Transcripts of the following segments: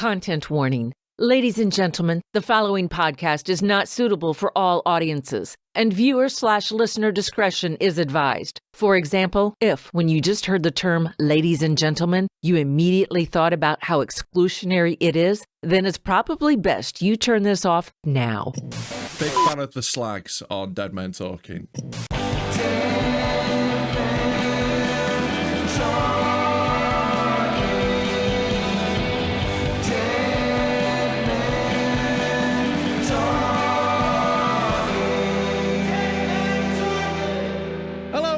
Content warning. Ladies and gentlemen, the following podcast is not suitable for all audiences, and viewer/listener discretion is advised. For example, if, when you just heard the term ladies and gentlemen, you immediately thought about how exclusionary it is, then it's probably best you turn this off now. Big fan of the slags on Dead Men Talking.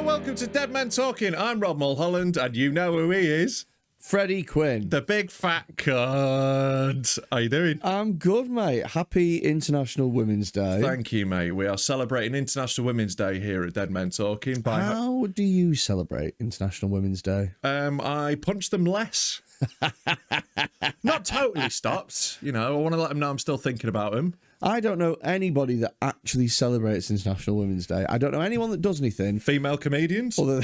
Welcome to Dead Men Talking. I'm Rob Mulholland, and you know who he is. Freddy Quinne. The big fat cunt. How you doing? I'm good, mate. Happy International Women's Day. Thank you, mate. We are celebrating International Women's Day here at Dead Men Talking. How do you celebrate International Women's Day? I punch them less. Not totally stopped. You know, I want to let them know I'm still thinking about them. I don't know anybody that actually celebrates International Women's Day. I don't know anyone that does anything. Female comedians? Other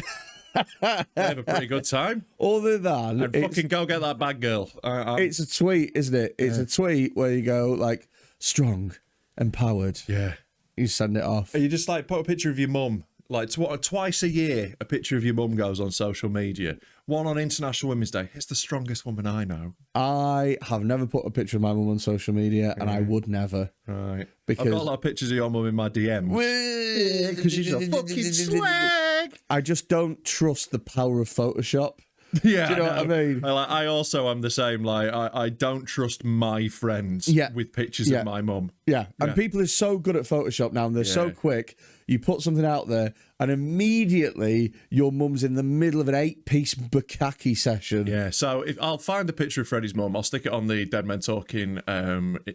they have a pretty good time. Other than... And fucking go get that bad girl. It's a tweet, isn't it? It's a tweet where you go, like, strong, empowered. Yeah. You send it off. And you just, like, put a picture of your mum. Like, twice a year, a picture of your mum goes on social media. One on International Women's Day. It's the strongest woman I know. I have never put a picture of my mum on social media, and I would never. Right. Because I've got a lot of pictures of your mum in my DMs. Because she's a fucking swag. I just don't trust the power of Photoshop. Yeah, do you know what I mean? I also am the same. Like, I don't trust my friends with pictures of my mum. Yeah, and people are so good at Photoshop now, and they're so quick. You put something out there, and immediately your mum's in the middle of an 8-piece bukkake session. Yeah, so if I'll find a picture of Freddie's mum, I'll stick it on the Dead Men Talking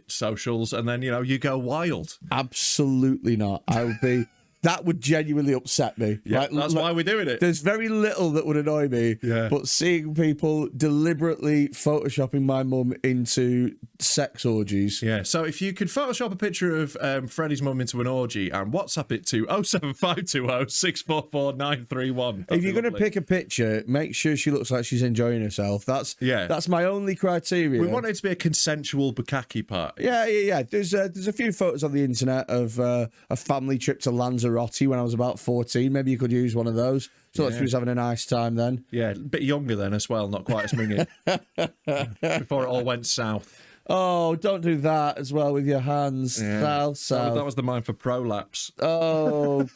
socials, and then, you know, you go wild. Absolutely not. I would be... That would genuinely upset me. Yeah, that's why we're doing it. There's very little that would annoy me, but seeing people deliberately photoshopping my mum into sex orgies. Yeah, so if you could Photoshop a picture of Freddie's mum into an orgy and WhatsApp it to 07520 644 931. If you're going to pick a picture, make sure she looks like she's enjoying herself. That's my only criteria. We want it to be a consensual bukkake party. Yeah. There's a few photos on the internet of a family trip to Lanzarote when I was about 14. Maybe you could use one of those. So she was having a nice time then. Yeah, a bit younger then as well, not quite as mingy. Before it all went south. Oh, don't do that as well with your hands. Yeah. South. That was the mind for prolapse. Oh,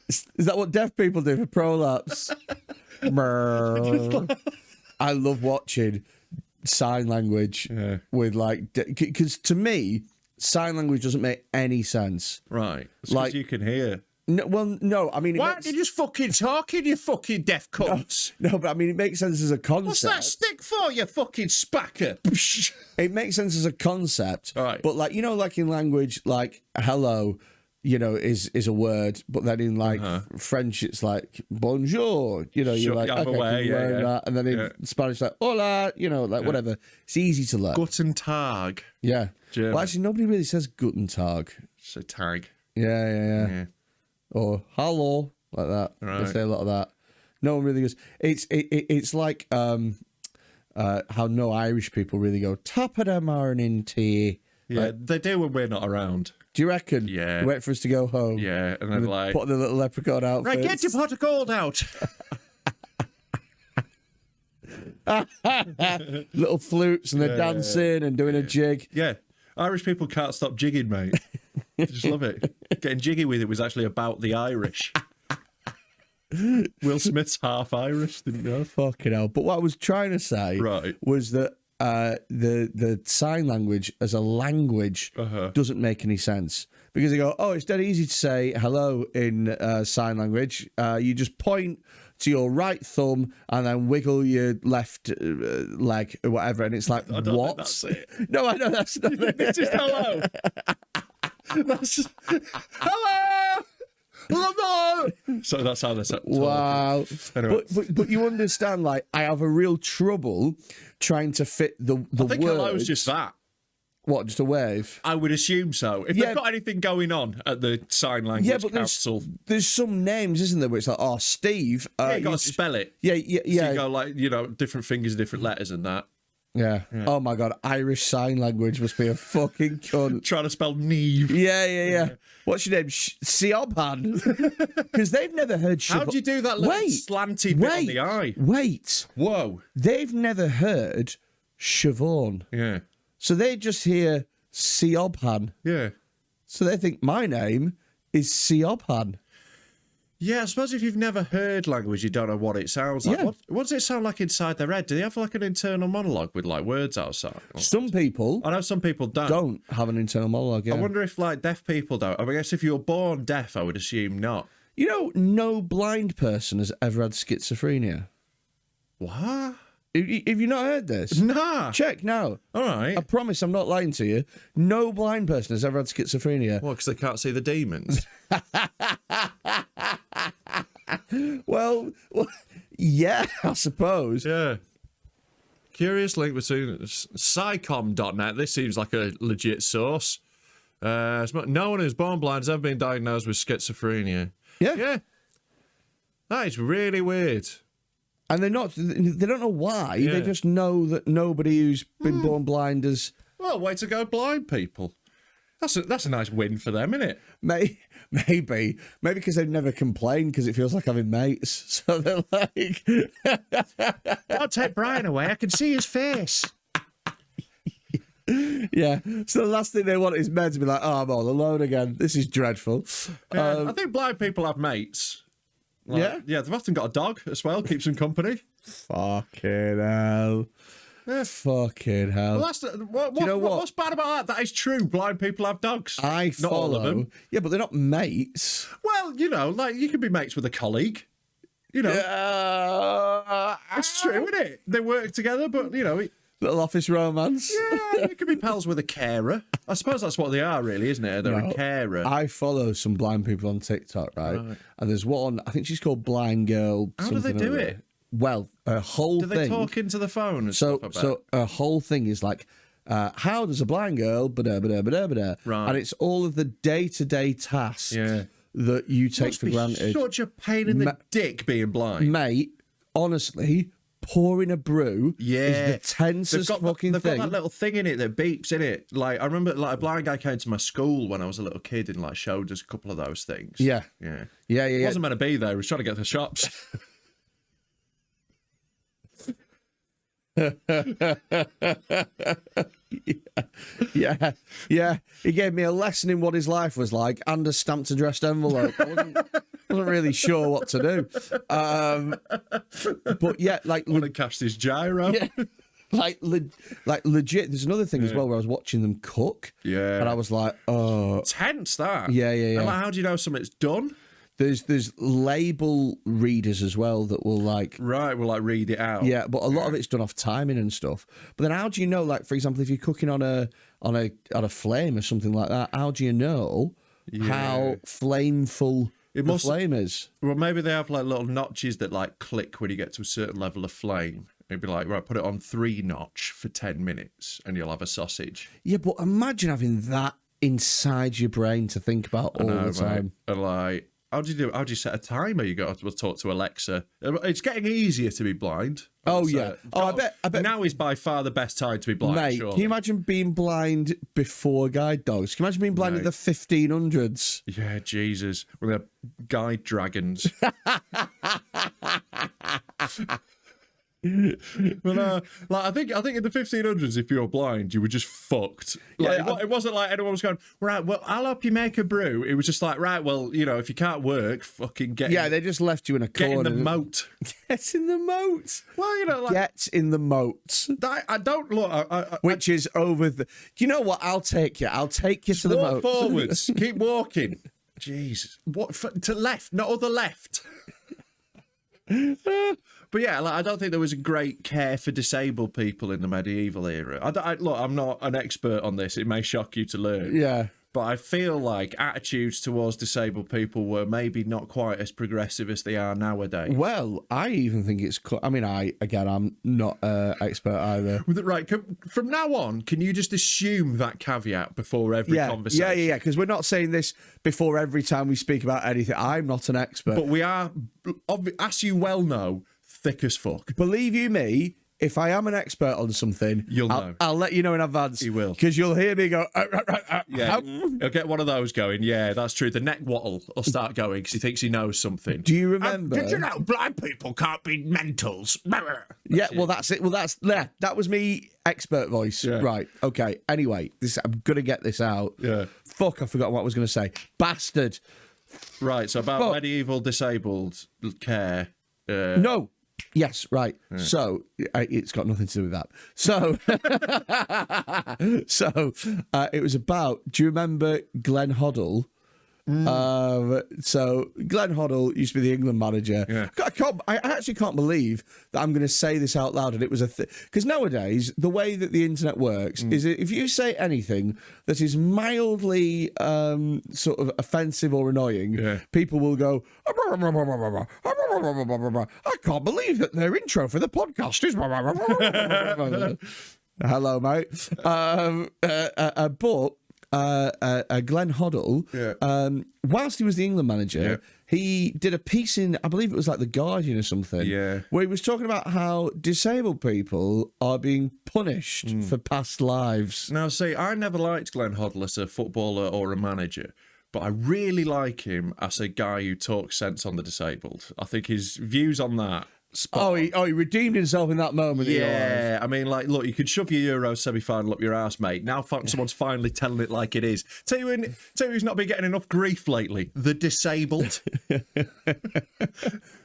is that what deaf people do for prolapse? I love watching sign language with like, because to me, sign language doesn't make any sense. Right. It's like you can hear. No, I mean... Why aren't you just fucking talking, you fucking deaf cunts? No, but I mean, it makes sense as a concept. What's that stick for, you fucking spacker? It makes sense as a concept. Right. But like, you know, like in language, like hello, you know, is a word, but then in like French, it's like bonjour, you know, you're like, I'm okay, aware, can you learn that? And then in Spanish, like hola, you know, like whatever. It's easy to learn. Guten Tag. Yeah. German. Well, actually, nobody really says Guten Tag. So tag. Yeah. Or hello, like that. Right. They say a lot of that. No one really goes. It's like how no Irish people really go top of the morning tea. Yeah, like, they do when we're not around. Do you reckon? Yeah. They wait for us to go home. Yeah, and then like put the little leprechaun outfits. Right, get your pot of gold out. Little flutes and they're dancing and doing a jig. Yeah. Irish people can't stop jigging, mate. I just love it. Getting jiggy with it was actually about the Irish. Will Smith's half Irish, didn't you know? Fucking hell. But what I was trying to say was that the sign language as a language doesn't make any sense. Because they go, oh, it's dead easy to say hello in sign language. You just point to your right thumb and then wiggle your left leg or whatever, and it's like, I don't what? think that's it. No, I know that's not it. It's just hello. That's just, hello. Hello. So that's how they say. Wow. Anyway. But you understand, like, I have a real trouble trying to fit the I think words. hello is just that. What, just a wave? I would assume so. If they've got anything going on at the sign language council. There's some names, isn't there, where it's like, oh, Steve. You got to spell it. Yeah. So you go like, you know, different fingers, different letters and that. Yeah. Oh my God, Irish Sign Language must be a fucking cunt. Trying to spell Neve. Yeah. What's your name? Siobhan? Because they've never heard Siobhan. How do you do that little slanty bit on the eye? Wait. Whoa. They've never heard Siobhan. Yeah. So they just hear Siobhan. Yeah. So they think my name is Siobhan. Yeah, I suppose if you've never heard language, you don't know what it sounds like. Yeah. What does it sound like inside their head? Do they have like an internal monologue with like words outside? Some people I know some people don't have an internal monologue. Yeah. I wonder if like deaf people don't. I guess if you're born deaf, I would assume not. You know, no blind person has ever had schizophrenia. What? Have you not heard this? Nah. Check now. All right. I promise I'm not lying to you. No blind person has ever had schizophrenia. What, because they can't see the demons? Well, yeah, I suppose. Yeah. Curious link between psycom.net. This seems like a legit source. No one who's born blind has ever been diagnosed with schizophrenia. Yeah. That is really weird. And they don't know why. Yeah. They just know that nobody who's been born blind has... Well, way to go, blind people. That's a nice win for them, isn't it? Maybe because they've never complained because it feels like having mates. So they're like... Don't take Brian away. I can see his face. Yeah. So the last thing they want is men to be like, oh, I'm all alone again. This is dreadful. I think blind people have mates. Yeah, they've often got a dog as well, keeps them company. Fucking hell. Fucking hell. Well, what's bad about that? That is true. Blind people have dogs. Not all of them. Yeah, but they're not mates. Well, like you can be mates with a colleague. It's true, isn't it? They work together, but little office romance. Yeah, you can be pals with a carer. I suppose that's what they are, really, isn't it? They're a carer. I follow some blind people on TikTok, right? And there's one, I think she's called Blind Girl. How do they do it? Well, a whole thing. Do they talk into the phone and stuff about? So a whole thing is like, how does a blind girl, right. And it's all of the day-to-day tasks that you take for granted. Such a pain in the dick being blind. Mate, honestly, pouring a brew is the tensest fucking thing. They've got that little thing in it that beeps in it. Like I remember, like a blind guy came to my school when I was a little kid and like showed us a couple of those things. Yeah. He wasn't meant to be there. He was trying to get to the shops. Yeah. He gave me a lesson in what his life was like and a stamped addressed envelope. I wasn't really sure what to do. But yeah, like want to cash this gyro. Yeah, like legit. There's another thing as well where I was watching them cook. Yeah, and I was like, oh, tense that. Yeah. And like, how do you know something's done? There's label readers as well that will will read it out. Yeah, but a lot of it's done off timing and stuff. But then how do you know, like, for example, if you're cooking on a flame or something like that, how do you know how flameful the flame is? Well, maybe they have like little notches that like click when you get to a certain level of flame. It'd be like, right, put it on 3 notch for 10 minutes and you'll have a sausage. Yeah, but imagine having that inside your brain to think about all the time. Mate. And like, how do you do? How do you set a timer? You got to talk to Alexa. It's getting easier to be blind. Oh yeah. I bet now is by far the best time to be blind. Mate, surely. can you imagine being blind before guide dogs? Can you imagine being blind in the 1500s? Yeah, Jesus. With the guide dragons. But I think in the 1500s, if you were blind, you were just fucked. It wasn't like anyone was going, right, well, I'll help you make a brew. It was just like, right, well, if you can't work, fucking get. Yeah, they just left you in a corner. Get in the moat. Get in the moat. Well, get in the moat. I don't look. Which is over the. Do you know what? I'll take you. I'll take you to the moat. Walk forwards. Keep walking. Jesus. What to left, not other left. But yeah, I don't think there was a great care for disabled people in the medieval era. Look, I'm not an expert on this. It may shock you to learn. Yeah. But I feel like attitudes towards disabled people were maybe not quite as progressive as they are nowadays. Well, I even think it's... I'm not an expert either. Right, from now on, can you just assume that caveat before every conversation? Yeah, because we're not saying this before every time we speak about anything. I'm not an expert. But we are, as you well know, thick as fuck. Believe you me, if I am an expert on something, you'll know. I'll let you know in advance. You will. Because you'll hear me go, yeah, he'll get one of those going. Yeah, that's true. The neck waddle will start going because he thinks he knows something. Do you remember? Did you know blind people can't be mentals? Yeah, well, that's it. Well, that was me, expert voice. Yeah. Right, okay. Anyway, I'm going to get this out. Yeah. Fuck, I forgot what I was going to say. Bastard. Right, so about medieval disabled care. No. Yes, right. Yeah. So it's got nothing to do with that. So, it was about. Do you remember Glenn Hoddle? So Glenn Hoddle used to be the England manager. Yeah. I actually can't believe that I'm going to say this out loud, and it was because nowadays the way that the internet works is that if you say anything that is mildly sort of offensive or annoying, people will go, I can't believe that their intro for the podcast is hello, mate. But Glenn Hoddle, whilst he was the England manager, he did a piece in, I believe it was like The Guardian or something, where he was talking about how disabled people are being punished for past lives. Now, see, I never liked Glenn Hoddle as a footballer or a manager, but I really like him as a guy who talks sense on the disabled. I think his views on that. He redeemed himself in that moment. Yeah, I mean, like, look, you could shove your Euro semi-final up your ass, mate. Now someone's finally telling it like it is. Tell you who's not been getting enough grief lately? The disabled.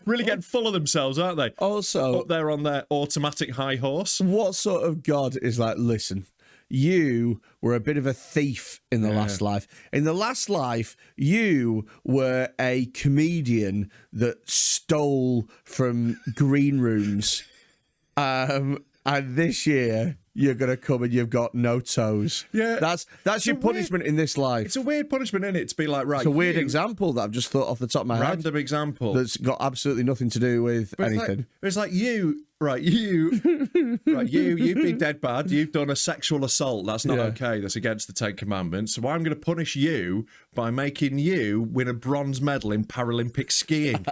Really getting full of themselves, aren't they? Also, up there on their automatic high horse. What sort of God is like, listen, you were a bit of a thief in the last life. In the last life, you were a comedian that stole from green rooms. And this year, you're going to come and you've got no toes. Yeah. That's your punishment in this life. It's a weird punishment, isn't it? To be like, right. It's a weird example that I've just thought off the top of my head. Random example. That's got absolutely nothing to do with anything. It's like you... you've been dead bad. You've done a sexual assault. That's not okay. That's against the Ten Commandments. So I'm going to punish you by making you win a bronze medal in Paralympic skiing.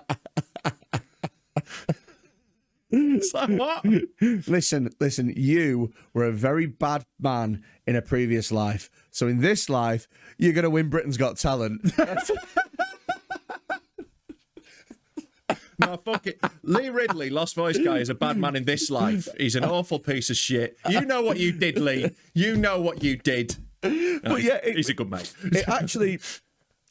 It's like, what? Listen, you were a very bad man in a previous life. So in this life, you're going to win Britain's Got Talent. No, fuck it. Lee Ridley, Lost Voice guy, is a bad man in this life. He's an awful piece of shit. You know what you did, Lee. You know what you did. But he's a good mate.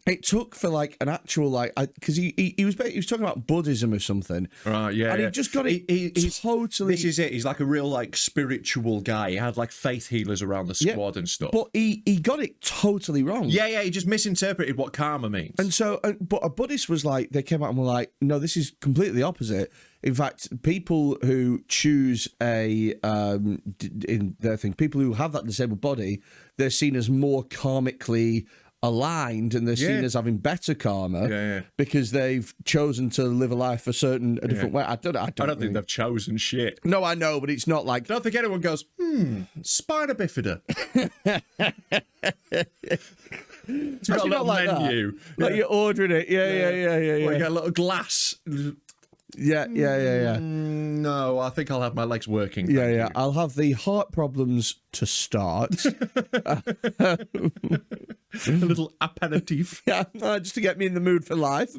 It took for like an actual because he was talking about Buddhism or something, right? Yeah, and he just got it. He's totally. This is it. He's like a real like spiritual guy. He had like faith healers around the squad and stuff. But he got it totally wrong. Yeah. He just misinterpreted what karma means. And so, but a Buddhist was like, they came out and were like, no, this is completely the opposite. In fact, people who choose in their thing, people who have that disabled body, they're seen as more karmically aligned, and they're seen as having better karma because they've chosen to live a life a different way. I don't think they've chosen shit. No, I know, but it's not like. I don't think anyone goes, spider bifida. Especially not like menu. That. Like you're ordering it. Yeah. Well, you get a little glass. Yeah. No, I think I'll have my legs working. Yeah. I'll have the heart problems to start. A little aperitif. Yeah, just to get me in the mood for life.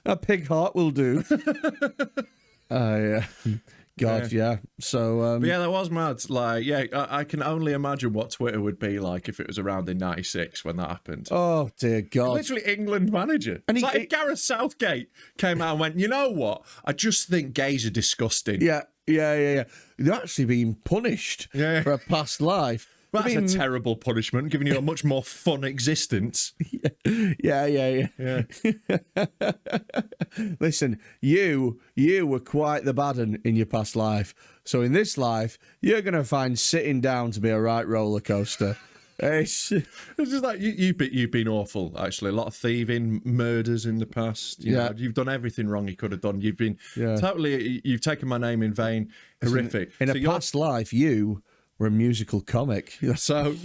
A pig heart will do. God, yeah. So, but yeah, that was mad. Like, I can only imagine what Twitter would be like if it was around in '96 when that happened. Oh dear God! Literally England manager. And if Gareth Southgate came out and went, you know what? I just think gays are disgusting. Yeah. They're actually being punished for a past life. Well, that's a terrible punishment, giving you a much more fun existence. Yeah. Listen, you were quite the bad one in your past life. So in this life, you're going to find sitting down to be a right roller coaster. It's just like you've been awful. Actually, a lot of thieving, murders in the past. You know, you've done everything wrong you could have done. You've been you've taken my name in vain. Horrific. In a past life, you were a musical comic. So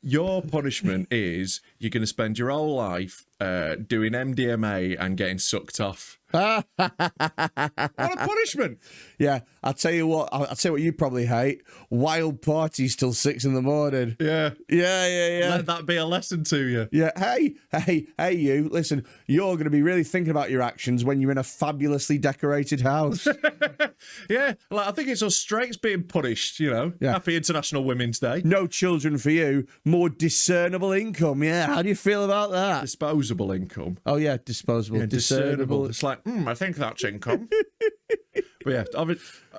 your punishment is you're going to spend your whole life doing MDMA and getting sucked off What a punishment! Yeah, I'll tell you what you probably hate. Wild parties till 6 a.m. Yeah. Yeah. Let that be a lesson to you. Yeah, hey, you, listen, you're going to be really thinking about your actions when you're in a fabulously decorated house. Yeah, like I think it's us straights being punished, you know. Yeah. Happy International Women's Day. No children for you, more discernible income. Yeah, how do you feel about that? Disposable income. Oh, yeah, disposable. Yeah, discernible. It's like, I think that's income. But yeah,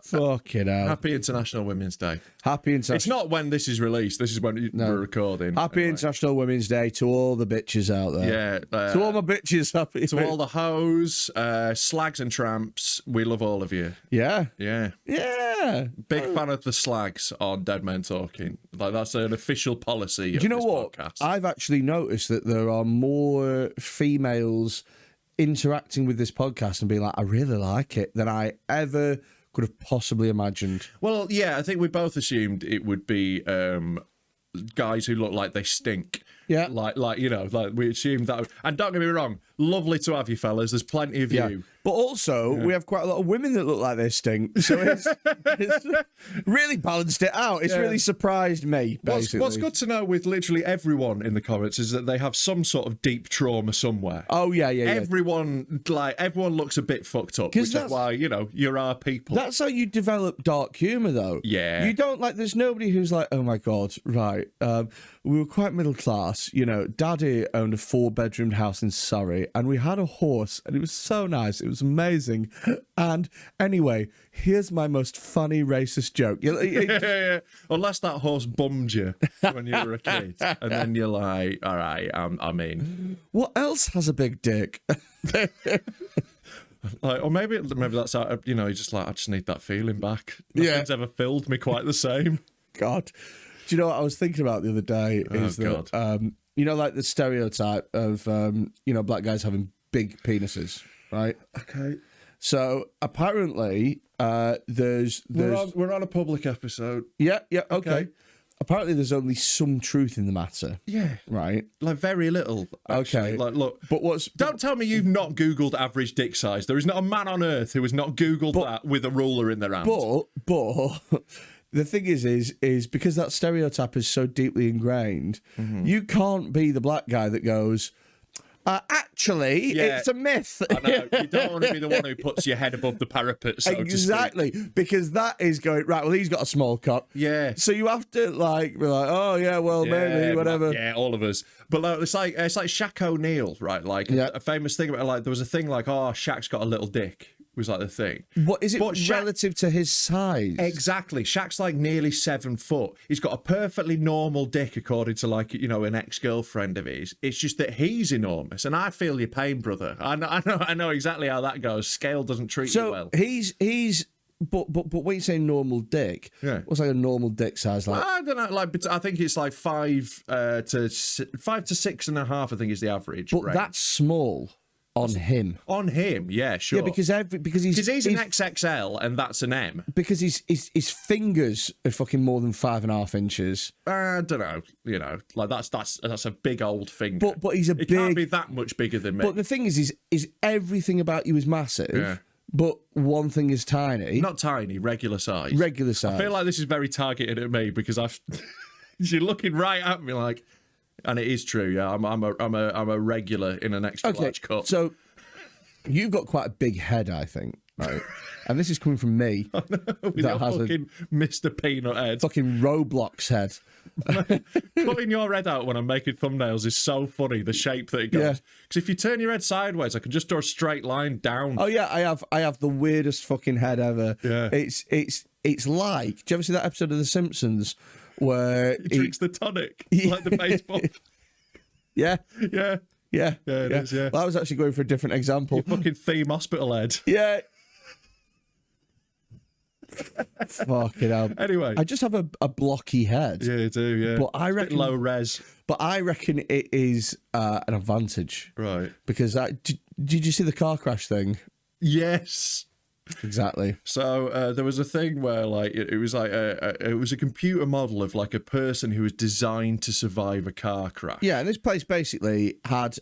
fucking hell. Happy International Women's Day. Happy International. It's not when this is released. This is when we're recording. Happy International Women's Day to all the bitches out there. Yeah. To all my bitches, happy. To all the hoes, slags and tramps, we love all of you. Yeah. Yeah. Yeah. Big fan of the slags on Dead Men Talking. Like that's an official policy. Do you know what? Podcast. I've actually noticed that there are more females interacting with this podcast and being like, I really like it, than I ever could have possibly imagined. Well, yeah, I think we both assumed it would be guys who look like they stink. Yeah. Like you know, like we assumed that. And don't get me wrong, lovely to have you fellas. There's plenty of you. But also, we have quite a lot of women that look like they stink. So it's really balanced it out. It's really surprised me, basically. What's good to know with literally everyone in the comments is that they have some sort of deep trauma somewhere. Oh, yeah. Everyone looks a bit fucked up, which is why, you know, you're our people. That's how you develop dark humour, though. Yeah. You don't, like, there's nobody who's like, oh, my God, right, we were quite middle class. You know, Daddy owned a 4-bedroom house in Surrey, and we had a horse, and it was so nice. It was amazing. And anyway, here's my most funny racist joke. Yeah. Unless that horse bummed you when you were a kid, and then you're like, all right, I mean, what else has a big dick? Like, or maybe that's how, you know, you're just like, I just need that feeling back. Nothing's ever filled me quite the same. God. Do you know what I was thinking about the other day? Is that, you know, like the stereotype of, you know, black guys having big penises, right? Okay. So apparently, there's we're on a public episode. Yeah, okay. Apparently, there's only some truth in the matter. Yeah. Right. Like very little. Actually. Okay. Like, look. But don't tell me you've not Googled average dick size. There is not a man on earth who has not Googled that with a ruler in their hand. But the thing is because that stereotype is so deeply ingrained, you can't be the black guy that goes, actually, it's a myth. I know. You don't want to be the one who puts your head above the parapet, so exactly, to speak. Because that is going, right, well, he's got a small cock. Yeah. So you have to, like, be like, oh, yeah, well, maybe, whatever. Yeah, all of us. But like, it's like Shaq O'Neal, right? Like, a famous thing about, like, there was a thing like, oh, Shaq's got a little dick. Was like the thing. What is it relative to his size? Exactly. Shaq's like nearly 7 foot. He's got a perfectly normal dick, according to, like, you know, an ex-girlfriend of his. It's just that he's enormous, and I feel your pain, brother. I know exactly how that goes. Scale doesn't treat you well. But when you say normal dick, what's like a normal dick size like? I don't know. Like, I think it's like 5 to 6.5. I think is the average. But that's small. On him, yeah, sure. Yeah, because he's an XXL and that's an M. Because his fingers are fucking more than 5.5 inches. I don't know, you know, like that's a big old finger. But he's it can't be that much bigger than me. But the thing is everything about you is massive. Yeah. But one thing is tiny. Not tiny, regular size. Regular size. I feel like this is very targeted at me because you're looking right at me like. And it is true, yeah. I'm a regular in an extra large cup. So you've got quite a big head, I think, right? And this is coming from me. With your fucking Mr. Peanut head. Fucking Roblox head. Cutting your head out when I'm making thumbnails is so funny, the shape that it goes. Because if you turn your head sideways, I can just draw a straight line down. Oh yeah, I have the weirdest fucking head ever. Yeah. It's like, do you ever see that episode of The Simpsons where he drinks the tonic, like the baseball? Yeah. Yeah, it is, yeah. Well, I was actually going for a different example. Your fucking theme hospital head. Yeah. Fucking hell. Anyway. I just have a blocky head. Yeah, you do, yeah. But I reckon low res. But I reckon it is an advantage. Right. Because did you see the car crash thing? Yes. Exactly. So there was a thing where like it was like it was a computer model of like a person who was designed to survive a car crash. Yeah, and this place basically had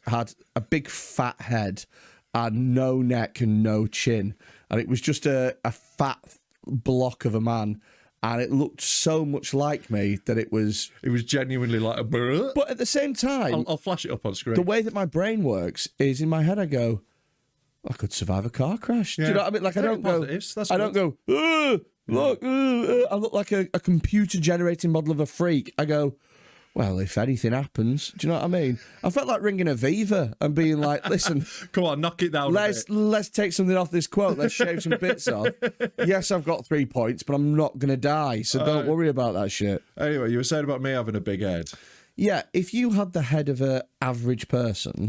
a big fat head, and no neck and no chin. And it was just a fat block of a man. And it looked so much like me that it was genuinely like a... But at the same time... I'll flash it up on screen. The way that my brain works is in my head I go, I could survive a car crash. Yeah. Do you know what I mean? Like, I don't go, look, I look like a computer-generated model of a freak. I go, well, if anything happens, do you know what I mean? I felt like ringing Aviva and being like, listen... Come on, knock it down Let's take something off this quote. Let's shave some bits off. Yes, I've got 3 points, but I'm not going to die, so don't worry about that shit. Anyway, you were saying about me having a big head. Yeah, if you had the head of an average person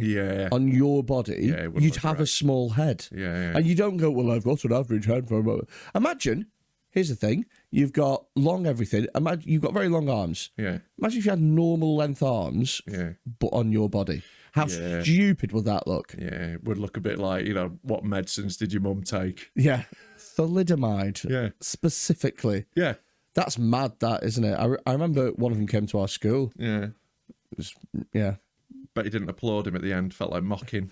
on your body, you'd have a small head. Yeah. And you don't go, well, I've got an average head for a moment. Imagine... Here's the thing. You've got long everything. Imagine you've got very long arms. Yeah. Imagine if you had normal length arms, but on your body. How stupid would that look? Yeah, it would look a bit like, what medicines did your mum take? Yeah. Thalidomide. Yeah. Specifically. Yeah. That's mad, that, isn't it? I remember one of them came to our school. Yeah. Yeah. Bet you didn't applaud him at the end. Felt like mocking.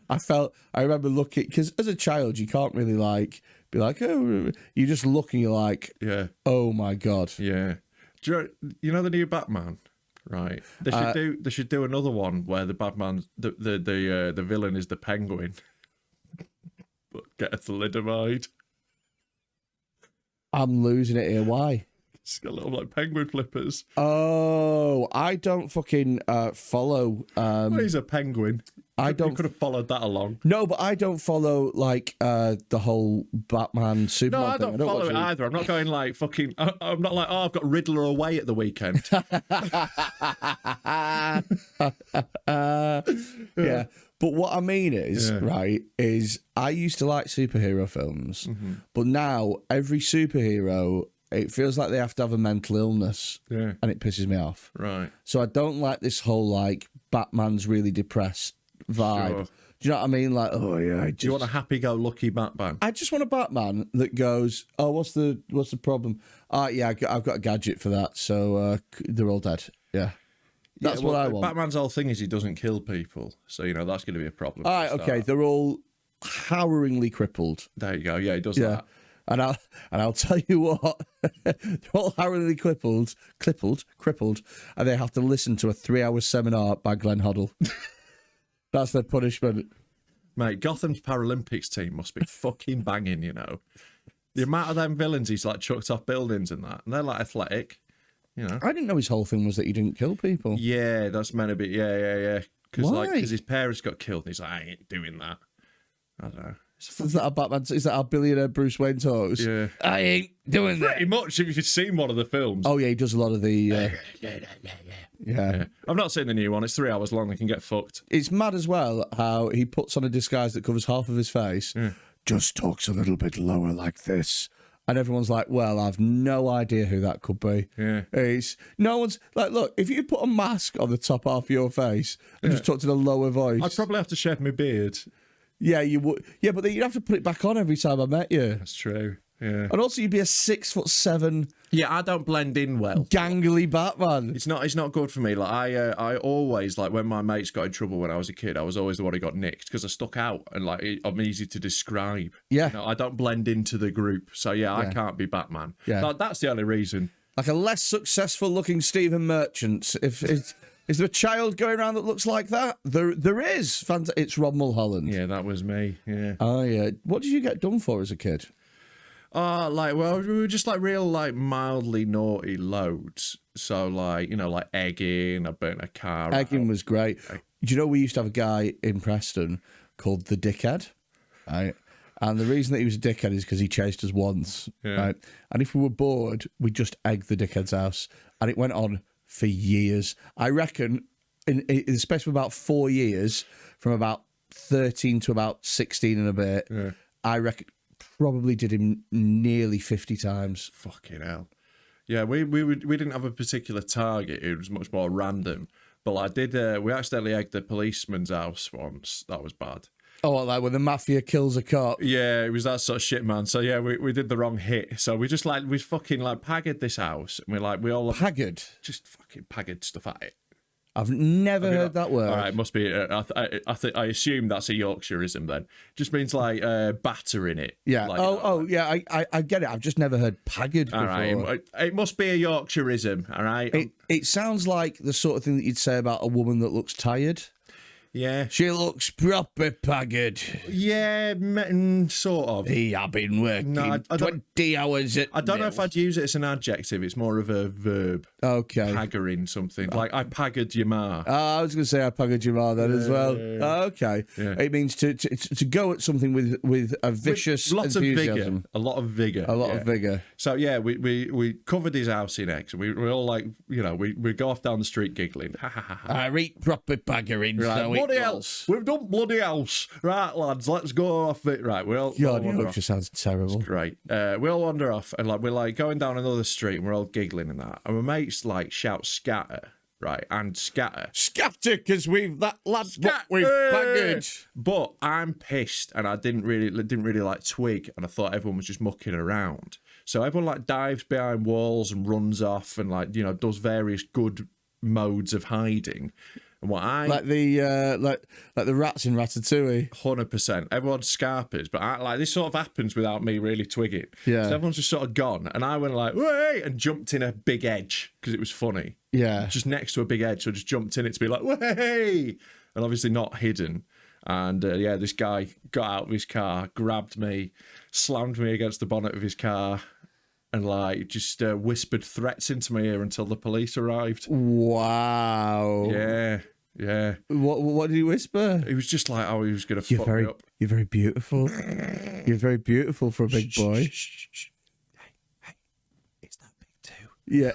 I remember looking, because as a child, you can't really be like, oh, you just look and you're like, oh my God. Yeah. Do you know the new Batman? Right. They should do another one where the Batman, the villain is the Penguin. But get a thalidomide. I'm losing it here. Why? It's got little penguin flippers. Oh, I don't fucking follow. Well, he's a penguin. You could have followed that along. No, but I don't follow the whole Batman Superman. No, I don't follow it either. I'm not going fucking. I'm not like, I've got Riddler away at the weekend. Yeah. But what I mean is, is I used to like superhero films, but now every superhero, it feels like they have to have a mental illness, and it pisses me off. Right. So I don't like this whole Batman's really depressed vibe. Sure. Do you know what I mean? Like, oh yeah. Do you want a happy-go-lucky Batman? I just want a Batman that goes, oh, what's the problem? Yeah, I've got a gadget for that, so they're all dead. Yeah. That's what I want. Batman's whole thing is he doesn't kill people, so that's going to be a problem. All right, okay, they're all harrowingly crippled. There you go. Yeah, he does that. And I'll tell you what, they're all harrowingly crippled, and they have to listen to a 3-hour seminar by Glenn Hoddle. That's their punishment. Mate, Gotham's Paralympics team must be fucking banging, The amount of them villains he's chucked off buildings and that, and they're athletic, I didn't know his whole thing was that he didn't kill people. Yeah, that's meant to be, yeah. Why? Because his parents got killed, and he's like, I ain't doing that. I don't know. Is that a Batman? Is that our billionaire Bruce Wayne talks? Yeah. I ain't doing that. Pretty much, if you've seen one of the films. Oh, yeah, he does a lot of the... Yeah. I've not seen the new one. It's 3 hours long. They can get fucked. It's mad as well how he puts on a disguise that covers half of his face, just talks a little bit lower like this. And everyone's like, well, I've no idea who that could be. Yeah. No one's like, look, if you put a mask on the top half of your face and just talk to the lower voice. I'd probably have to shave my beard. Yeah, you would. Yeah, but then you'd have to put it back on every time I met you. That's true. Yeah. And also, you'd be a 6'7". Yeah, I don't blend in well. Gangly Batman. It's not good for me. I always when my mates got in trouble when I was a kid, I was always the one who got nicked because I stuck out and I'm easy to describe. Yeah. I don't blend into the group, so I can't be Batman. Yeah. That's the only reason. Like a less successful looking Stephen Merchant. Is there a child going around that looks like that? There is. It's Rob Mulholland. Yeah, that was me. Yeah. Oh yeah. What did you get done for as a kid? We were just real mildly naughty loads. So egging, I burnt a car. Egging was great. Do you know we used to have a guy in Preston called the Dickhead? Right. And the reason that he was a dickhead is because he chased us once. Yeah. Right. And if we were bored, we'd just egg the dickhead's house. And it went on for years. I reckon in the space of about 4 years, from about 13 to about 16 and a bit, I reckon probably did him nearly 50 times. Fucking hell. Yeah, we didn't have a particular target. It was much more random. But I did. We accidentally egged the policeman's house once. That was bad. Oh, like when the mafia kills a cop. Yeah, it was that sort of shit, man. So yeah, we did the wrong hit. So we just we fucking paggered this house. And we all paggered, just fucking paggered stuff at it. I've never heard that word. All right, it must be. I assume that's a Yorkshireism then. Just means like batter in it. Yeah. Like, yeah. I get it. I've just never heard pagged before. All right. It must be a Yorkshireism. All right. It sounds like the sort of thing that you'd say about a woman that looks tired. Yeah. She looks proper pagged. Yeah, sort of. Hey, I've been working 20 hours at I don't know mills. if I'd use it as an adjective. It's more of a verb. Okay. Paggering something. Like, I paggered your ma. I was going to say I paggered your ma then as well. Okay. Yeah. It means to go at something with a vicious enthusiasm. A lot of vigour. A lot of vigour. So, yeah, we covered his house in eggs. We all like, we go off down the street giggling. Ha, ha, ha, ha. I read proper paggering. Right. So Bloody else. We've done bloody else. Right, lads, let's go off it. Right, we'll God, wander your off. just sounds terrible. Great. We all wander off and we're like going down another street and we're all giggling and that. And my mates like shout scatter, right? And scatter. Scatter, because that's what we've baggered. But I'm pissed and I didn't really like twig and I thought everyone was just mucking around. So everyone like dives behind walls and runs off and like, does various good modes of hiding. And what like the rats in Ratatouille. 100%. Everyone's scarpers, but this sort of happens without me really twigging. Yeah. So everyone's just sort of gone, and I went like, "Way!" and jumped in a big edge because it was funny. Yeah. Just next to a big edge, so I just jumped in it to be like, "Way!" and obviously not hidden. And this guy got out of his car, grabbed me, slammed me against the bonnet of his car, and like just whispered threats into my ear until the police arrived. Wow. Yeah. What did he whisper? He was just like, he was going to fuck me up. You're very beautiful. You're very beautiful for a big boy. Shh. Hey, it's that big too. Yeah.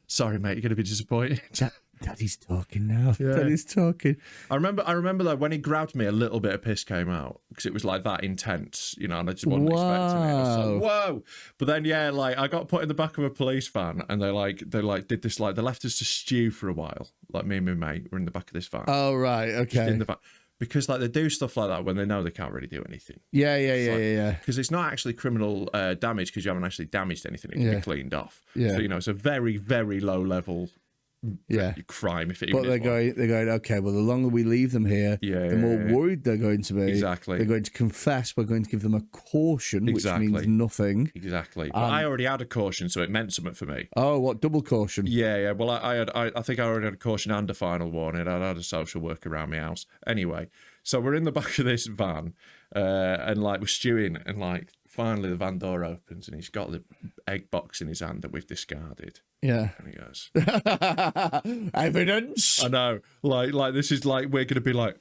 Sorry, mate, you're going to be disappointed. Daddy's talking now. Yeah. Daddy's talking. I remember that when he grabbed me, a little bit of piss came out because it was like that intense, and I just wasn't expecting it. I was like, whoa! But then, I got put in the back of a police van, and they did this they left us to stew for a while. Like me and my mate were in the back of this van. Oh right, okay. Just in the van. Because they do stuff like that when they know they can't really do anything. Yeah. Because it's not actually criminal damage because you haven't actually damaged anything. It can be cleaned off. Yeah. So it's a very, very low level. Crime if it but they're going okay, well the longer we leave them here the more worried they're going to be. Exactly. They're going to confess. We're going to give them a caution, which means nothing. Exactly. But I already had a caution, so it meant something for me. Oh, what, double caution? Yeah. Well, I think I already had a caution and a final warning. I had a social worker around my house. Anyway, so we're in the back of this van and we're stewing and finally the van door opens and he's got the egg box in his hand that we've discarded. Yeah. And he goes, evidence. I know. Like this is we're gonna be like,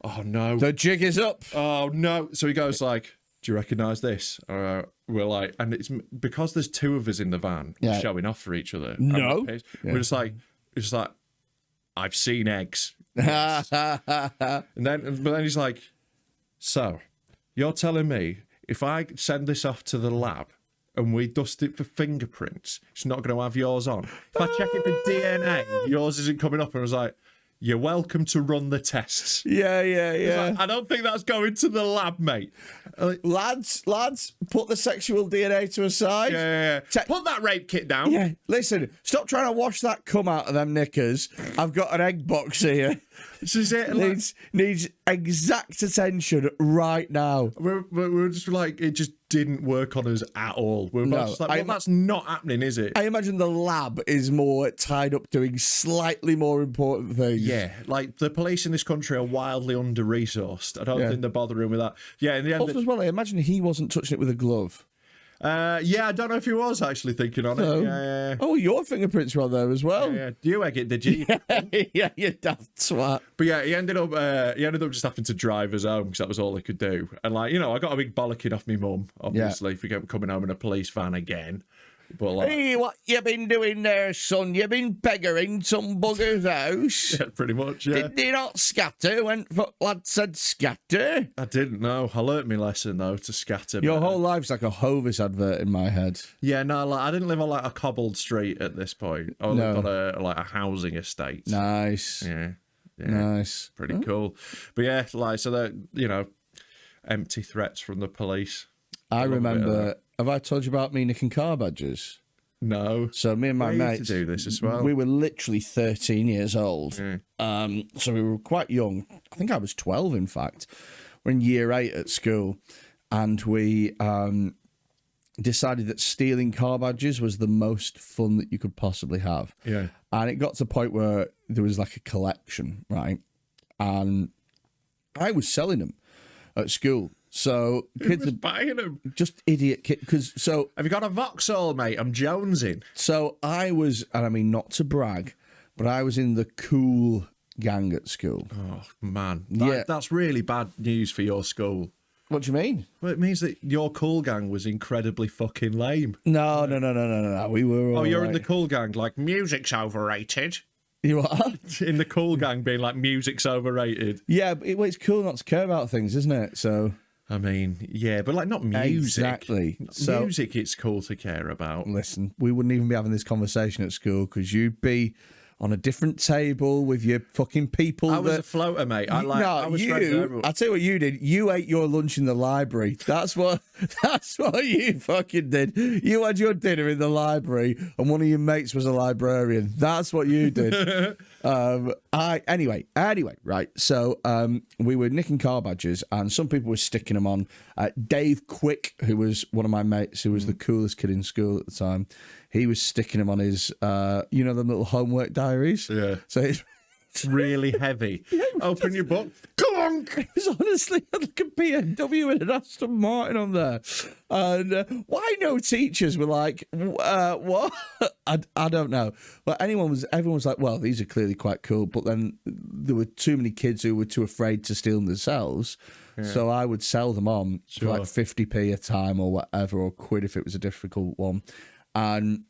oh no. The jig is up. Oh no. So he goes do you recognise this? We're like, and it's because there's two of us in the van showing off for each other. No. We're just like, I've seen eggs. But then he's like, so you're telling me if I send this off to the lab and we dust it for fingerprints, it's not going to have yours on? If I check it for DNA, yours isn't coming up? And I was like, you're welcome to run the tests. Yeah. I don't think that's going to the lab, mate. Lads, put the sexual DNA to a side. Yeah. Put that rape kit down. Yeah. Listen, stop trying to wash that cum out of them knickers. I've got an egg box here. This is it. Needs exact attention right now. We're just it just didn't work on us at all. We're just that's not happening, is it? I imagine the lab is more tied up doing slightly more important things. Yeah, the police in this country are wildly under-resourced. I don't think they're bothering with that. Yeah, in the end... Also, as well, I imagine he wasn't touching it with a glove. I don't know if he was actually thinking on it. Yeah. Oh, your fingerprints were on there as well. Yeah. Do you egg it, did you? Yeah, you daft twat. But yeah, he ended up just having to drive us home because that was all he could do. And I got a big bollocking off me mum, obviously, for coming home in a police van again. But hey, what you been doing there, son? You been beggaring some bugger's house? Yeah, pretty much, yeah. Did you not scatter when lad said scatter? I didn't know. I learnt my lesson, though, to scatter. Your whole life's like a Hovis advert in my head. Yeah, no, I didn't live on a cobbled street at this point. I lived on a housing estate. Nice. Yeah. Nice. Pretty cool. But yeah, so that, empty threats from the police. I remember... Have I told you about me nicking car badges? No. So me and my mates to do this as well. We were literally 13 years old. So we were quite young. I think I was 12, in fact. We're in year 8 at school, and we decided that stealing car badges was the most fun that you could possibly have. Yeah. And it got to the point where there was like a collection, right? And I was selling them at school. So kids are buying them. Just idiot kids. So have you got a Vauxhall, mate? I'm jonesing. So I was, and I mean not to brag, but I was in the cool gang at school. Oh man, that's really bad news for your school. What do you mean? Well, it means that your cool gang was incredibly fucking lame. No. We were. Oh, you're right. in the cool gang, like music's overrated. You are? In the cool gang being like music's overrated. Yeah, but it's cool not to care about things, isn't it? So. I mean, yeah, but like not music. Exactly. So, music, it's cool to care about. Listen, we wouldn't even be having this conversation at school because you'd be on a different table with your fucking people. I was a floater, mate. I was friends with everyone. I'll tell you what you did. You ate your lunch in the library. That's what you fucking did. You had your dinner in the library and one of your mates was a librarian. That's what you did. Anyway, right. So we were nicking car badges and some people were sticking them on. Dave Quick, who was one of my mates, who was the coolest kid in school at the time, he was sticking them on his, the little homework diaries. Yeah. So it's really heavy. Open your book. It was honestly like a BMW and an Aston Martin on there. And why no teachers were like, what? I don't know. But everyone was like, well, these are clearly quite cool. But then there were too many kids who were too afraid to steal them themselves. Yeah. So I would sell them on for like 50p a time or whatever, or quid if it was a difficult one. And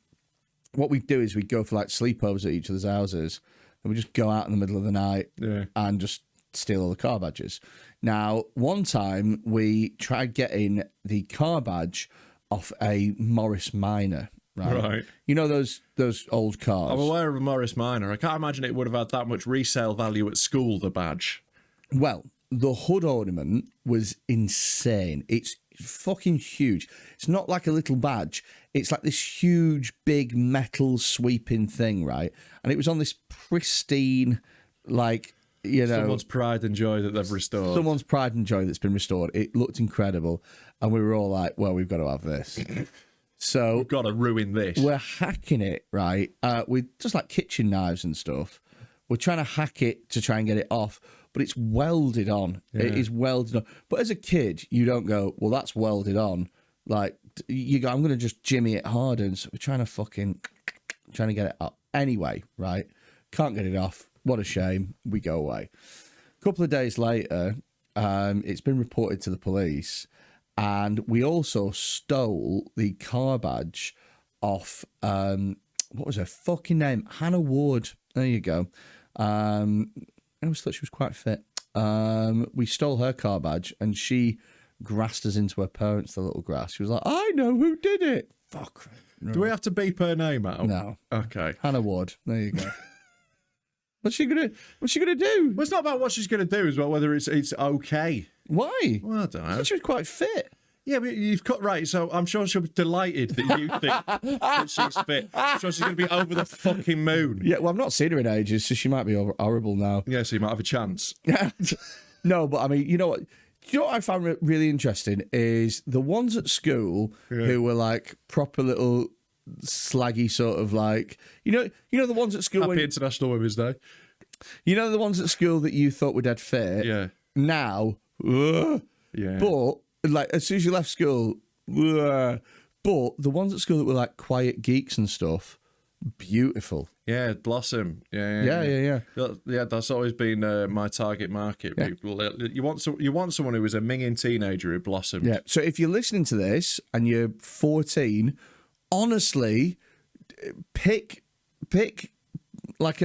what we'd do is we'd go for like sleepovers at each other's houses and we'd just go out in the middle of the night and just steal all the car badges. Now, one time we tried getting the car badge off a Morris Minor, right? You know those old cars? I'm aware of a Morris Minor. I can't imagine it would have had that much resale value at school, the badge. Well, the hood ornament was insane. It's fucking huge. It's not like a little badge. It's like this huge, big metal sweeping thing, right? And it was on this pristine, like, someone's pride and joy that they've restored. Someone's pride and joy that's been restored. It looked incredible. And we were all like, well, we've got to have this. So we've got to ruin this. We're hacking it, right? With just like kitchen knives and stuff. We're trying to hack it to try and get it off, but it's welded on. Yeah. It is welded on. But as a kid, you don't go, well, that's welded on. Like, you go, I'm going to just jimmy it hard. And so we're trying to get it up. Anyway, right? Can't get it off. What a shame. We go away. A couple of days later, it's been reported to the police. And we also stole the car badge off, what was her fucking name? Hannah Ward. There you go. I always thought she was quite fit. We stole her car badge and she grassed us into her parents, the little grass. She was like, I know who did it. Fuck. No. Do we have to beep her name out? No. Okay. Hannah Ward. There you go. What's she gonna do? Well, it's not about what she's gonna do, it's about whether it's okay. Why? Well, I don't know. She was quite fit. Yeah, but you've cut right, so I'm sure she'll be delighted that you think that she's fit. I'm sure she's going to be over the fucking moon. Yeah, well, I've not seen her in ages, so she might be horrible now. Yeah, so you might have a chance. No, but I mean, you know what? You know what I found really interesting is the ones at school who were like proper little slaggy sort of like, you know the ones at school. Happy International Women's Day. You know the ones at school that you thought were dead fit. Yeah. Now, yeah. But like as soon as you left school, but the ones at school that were like quiet geeks and stuff, beautiful. Yeah, blossom. Yeah. Yeah, that's always been my target market. Yeah. People, you want someone who is a minging teenager who blossomed. Yeah. So if you're listening to this and you're 14, honestly, pick like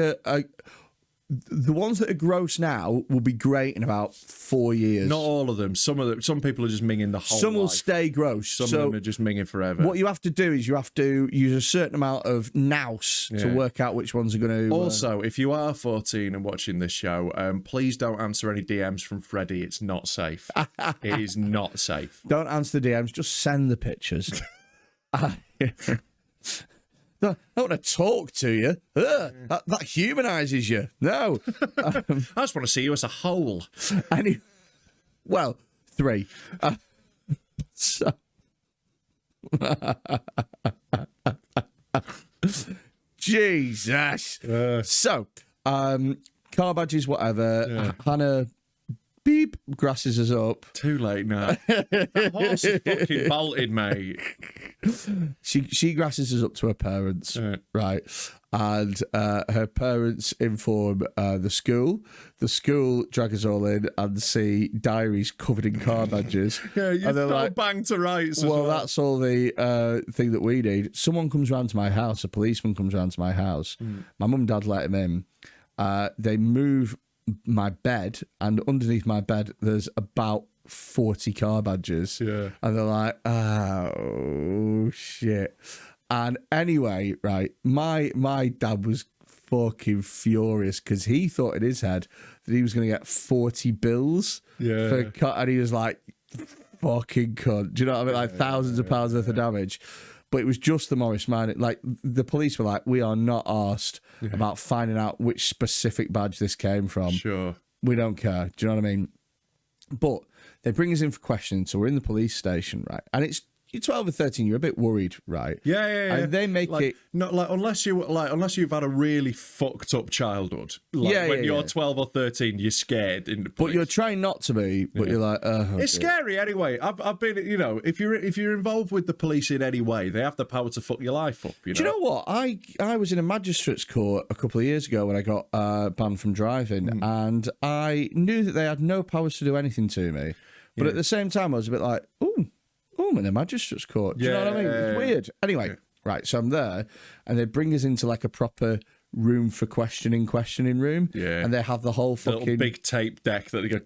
the ones that are gross now will be great in about 4 years. Not all of them. Some people are just minging the whole Some will life. stay gross. Some of them are just minging forever. What you have to do is you have to use a certain amount of nous to work out which ones are going to... Also, if you are 14 and watching this show, please don't answer any DMs from Freddy. It's not safe. It is not safe. Don't answer the DMs. Just send the pictures. I don't want to talk to you. That humanises you. No. I just want to see you as a whole. Well, 3. So... Jesus. So, car badges, whatever. Yeah. Hannah, beep, grasses us up. Too late now. That horse is fucking bolted, mate. She grasses us up to her parents, right? And her parents inform the school. The school drag us all in and see diaries covered in car badges. Yeah, you've got like, bang to rights. Well, that's all the thing that we need. Someone comes round to my house. A policeman comes round to my house. My mum and dad let him in. They move my bed, and underneath my bed, there's about 40 car badges. Yeah. And they're like, oh, shit. And anyway, right, my dad was fucking furious because he thought in his head that he was going to get 40 bills. Yeah. And he was like, fucking cunt. Do you know what I mean? Like thousands of pounds worth of damage. But it was just the Morris Minor. Like, the police were like, we are not arsed about finding out which specific badge this came from. Sure. We don't care. Do you know what I mean? But they bring us in for questioning. So we're in the police station, right? And you're 12 or 13, you're a bit worried, right? Yeah. And they make it not like unless you've had a really fucked up childhood. Like when you're 12 or 13, you're scared in the police. But you're trying not to be, but you're like, it's scary anyway. I've been, if you're involved with the police in any way, they have the power to fuck your life up. You know? Do you know what? I was in a magistrate's court a couple of years ago when I got banned from driving, and I knew that they had no powers to do anything to me. But at the same time, I was a bit like, ooh, I'm in a magistrate's court. Do you know what I mean? It's weird. Anyway, right, so I'm there, and they bring us into like a proper room for questioning room. Yeah. And they have the whole fucking... little big tape deck that they go...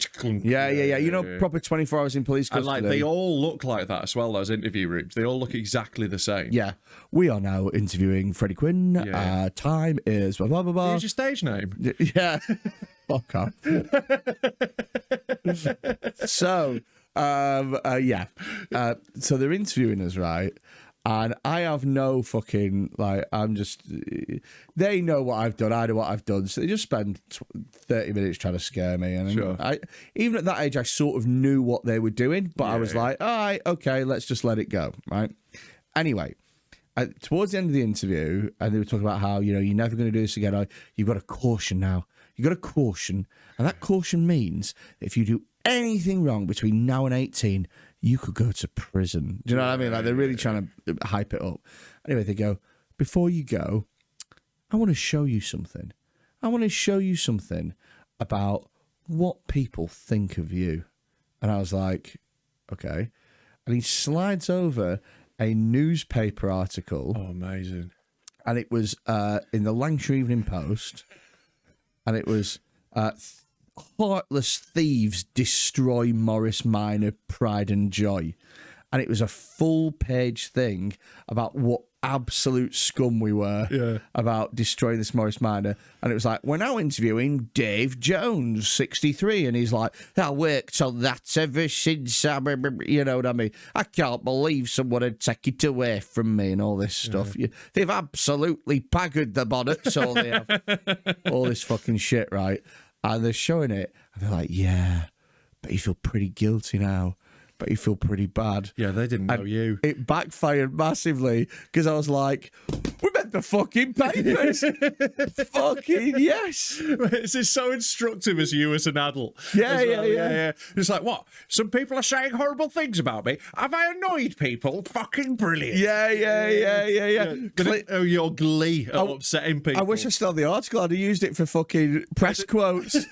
Yeah. Proper 24 hours in police custody. And like, they all look like that as well, those interview rooms. They all look exactly the same. Yeah. We are now interviewing Freddy Quinne. Yeah. Time is blah, blah, blah, blah. Here's your stage name. Yeah. Fuck off. So... so they're interviewing us, right? And I have no fucking, they know what I've done, I know what I've done. So they just spend 30 minutes trying to scare me. And sure. Even at that age, I sort of knew what they were doing, but I was like, all right, okay, let's just let it go, right? Anyway, towards the end of the interview, and they were talking about how, you're never going to do this again. You've got a caution now. You've got a caution. And that caution means that if you do anything wrong between now and 18, you could go to prison. Do you know what I mean? Like, they're really trying to hype it up. Anyway, they go, before you go, I want to show you something. I want to show you something about what people think of you. And I was like, okay. And he slides over a newspaper article. Oh, amazing. And it was in the Langstrom Evening Post. And it was... heartless thieves destroy Morris Minor pride and joy. And it was a full-page thing about what absolute scum we were about destroying this Morris Minor. And it was like, we're now interviewing Dave Jones, 63. And he's like, I worked on that ever since, you know what I mean? I can't believe someone would take it away from me and all this stuff. They've absolutely paggered the bonnets, all they have. All this fucking shit, right? And they're showing it, and they're like, yeah, but you feel pretty guilty now. But you feel pretty bad. Yeah, they didn't know you. It backfired massively, because I was like, we meant the fucking papers. Fucking yes. This is so instructive as you as an adult. Yeah. It's like, what? Some people are saying horrible things about me. Have I annoyed people? Fucking brilliant. Yeah. Your glee of upsetting people. I wish I still had the article. I'd have used it for fucking press quotes.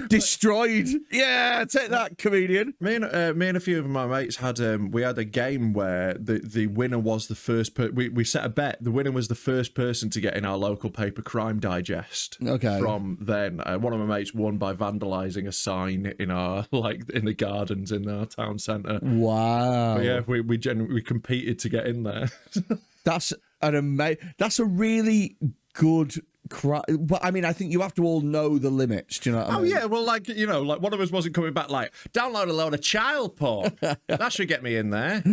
Destroyed. Yeah, take that, comedian. Me and a few of my mates had we had a game where the winner was the first we set a bet. The winner was the first person to get in our local paper Crime Digest. Okay. From then, one of my mates won by vandalising a sign in our in the gardens in our town centre. Wow. But yeah, we competed to get in there. That's that's a really good. But I mean, I think you have to all know the limits. Do you know what I mean? Yeah, well, one of us wasn't coming back like, download a load of child porn. That should get me in there.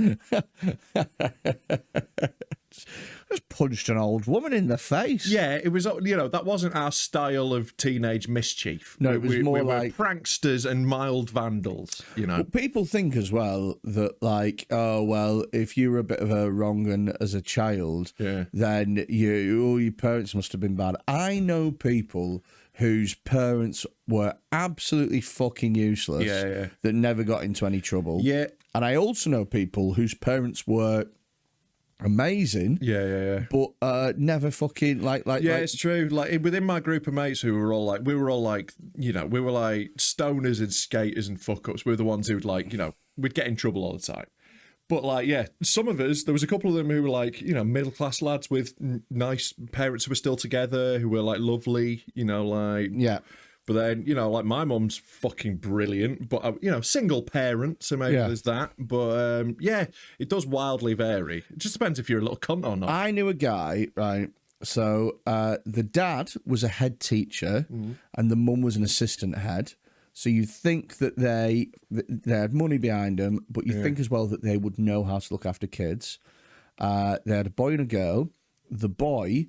Just punched an old woman in the face. Yeah, it was, that wasn't our style of teenage mischief. No, it was more we like were pranksters and mild vandals, But people think as well that, like, oh, well, if you were a bit of a wrong 'un as a child, then your parents must have been bad. I know people whose parents were absolutely fucking useless that never got into any trouble. Yeah. And I also know people whose parents were amazing. But never fucking like. It's true. Like within my group of mates who were all like, we were like stoners and skaters and fuck ups. We were the ones who'd we'd get in trouble all the time. But some of us, there was a couple of them who were like, middle class lads with nice parents who were still together, who were like lovely, But then, my mum's fucking brilliant, but, single parent, so maybe there's that. But, it does wildly vary. It just depends if you're a little cunt or not. I knew a guy, right? So the dad was a head teacher and the mum was an assistant head. So you think that they had money behind them, but you think as well that they would know how to look after kids. They had a boy and a girl. The boy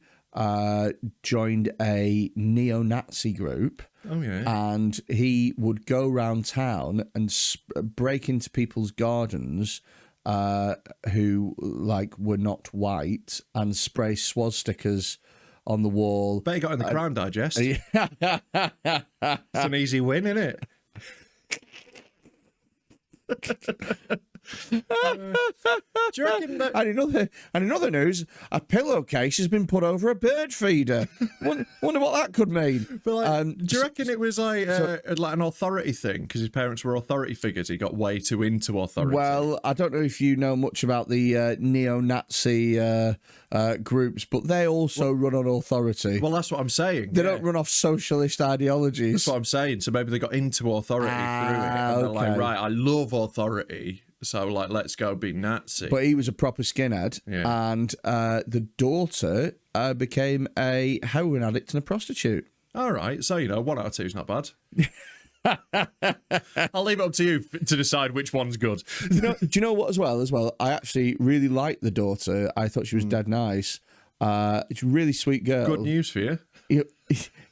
joined a neo-Nazi group. Oh, yeah. And he would go around town and break into people's gardens who, were not white and spray swastikas on the wall. Bet you got in the Crime Digest. It's an easy win, isn't it? Do you reckon that... And in other news, a pillowcase has been put over a bird feeder. Wonder what that could mean. But do you reckon it was like an authority thing? Because his parents were authority figures. He got way too into authority. Well, I don't know if you know much about the neo-Nazi groups, but they also run on authority. Well, that's what I'm saying. They don't run off socialist ideologies. That's what I'm saying. So maybe they got into authority through it. And they're like, right, I love authority. So, let's go be Nazi. But he was a proper skinhead. Yeah. And the daughter became a heroin addict and a prostitute. All right. So, 1 out of 2 is not bad. I'll leave it up to you to decide which one's good. Do you know what, as well? I actually really liked the daughter. I thought she was dead nice. It's a really sweet girl. Good news for you.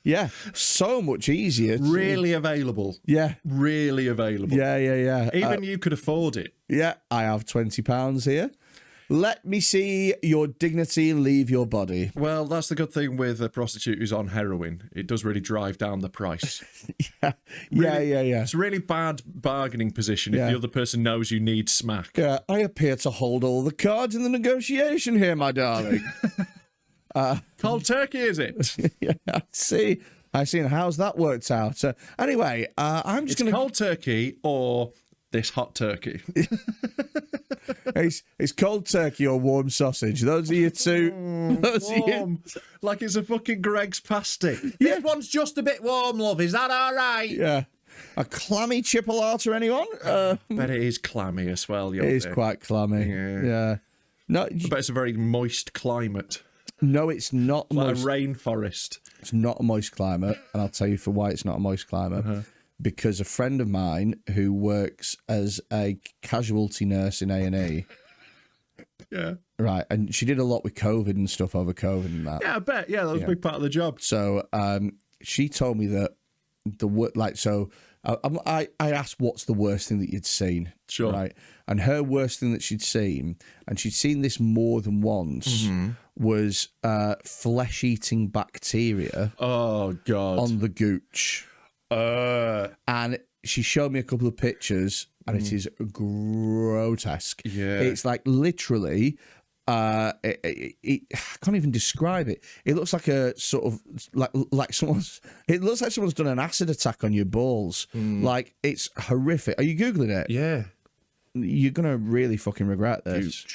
Yeah, so much easier. Really available. Yeah. Really available. Yeah. Even you could afford it. Yeah, I have £20 here. Let me see your dignity leave your body. Well, that's the good thing with a prostitute who's on heroin. It does really drive down the price. Yeah. It's a really bad bargaining position if the other person knows you need smack. Yeah, I appear to hold all the cards in the negotiation here, my darling. Cold turkey, is it? Yeah, I see. And how's that worked out? Anyway, I'm just going to... cold turkey or this hot turkey. It's cold turkey or warm sausage. Those are your two. Warm. Like it's a fucking Greg's pasty. Yeah. This one's just a bit warm, love. Is that all right? Yeah. A clammy chipolata, anyone? Bet it is clammy as well. It is quite clammy. Yeah. No, I bet it's a very moist climate. No, it's not like moist. A rainforest. It's not a moist climate, and I'll tell you for why it's not a moist climate. Because a friend of mine who works as a casualty nurse in A&E. Yeah. Right, and she did a lot with COVID and stuff over COVID and that. Yeah, I bet. Yeah, that was a big part of the job. So she told me that I asked what's the worst thing that you'd seen. Sure. Right. And her worst thing that she'd seen, and she'd seen this more than once, was flesh-eating bacteria. Oh, God. On the gooch. And she showed me a couple of pictures, and it is grotesque. Yeah. It's like literally... I can't even describe it. It looks like a sort of like someone's. It looks like someone's done an acid attack on your balls. Like it's horrific. Are you googling it? Yeah. You're gonna really fucking regret this.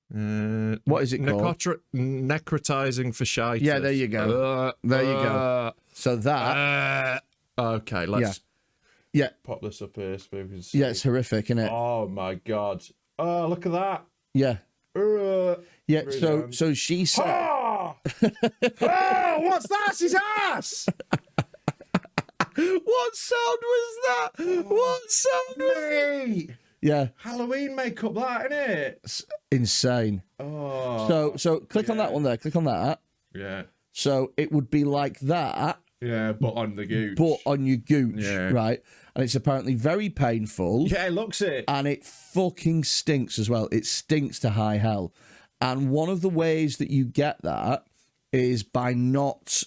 What is it called? Necrotizing fasciitis. Yeah, there you go. There you go. So that. Okay, let's. Yeah. Pop this up here so we can see. Yeah, it's horrific, isn't it? Oh my God. Oh, look at that. Yeah. Yeah, so she said... Oh, what's that? It's his ass! What sound was that? What sound was it? Yeah. Halloween makeup, that, isn't it? Insane. Oh. So click on that one there. Click on that. Yeah. So it would be like that. Yeah, but on the gooch. But on your gooch, Yeah. right? And it's apparently very painful. Yeah, it looks it. And it fucking stinks as well. It stinks to high hell. And one of the ways that you get that is by not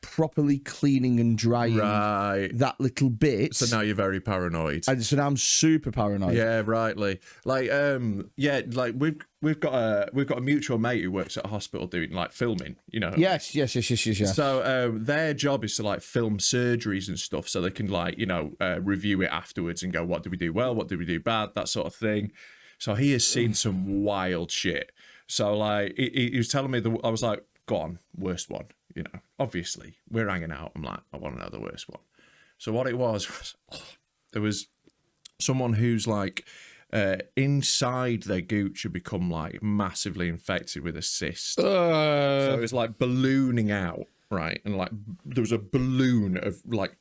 properly cleaning and drying that little bit. So now you're very paranoid. And so now I'm super paranoid. Yeah, rightly. Like, like we've got a mutual mate who works at a hospital doing like filming, you know. Yes. So their job is to like film surgeries and stuff, so they can like, you know, review it afterwards and go, what did we do well, what did we do bad, that sort of thing. So he has seen some wild shit. So like he was telling me I was like, go on, worst one. You know, obviously we're hanging out. I'm like, I want to know the worst one. So what it was there was someone who's like inside their gooch had become like massively infected with a cyst. So it was like ballooning out, right? And like there was a balloon of like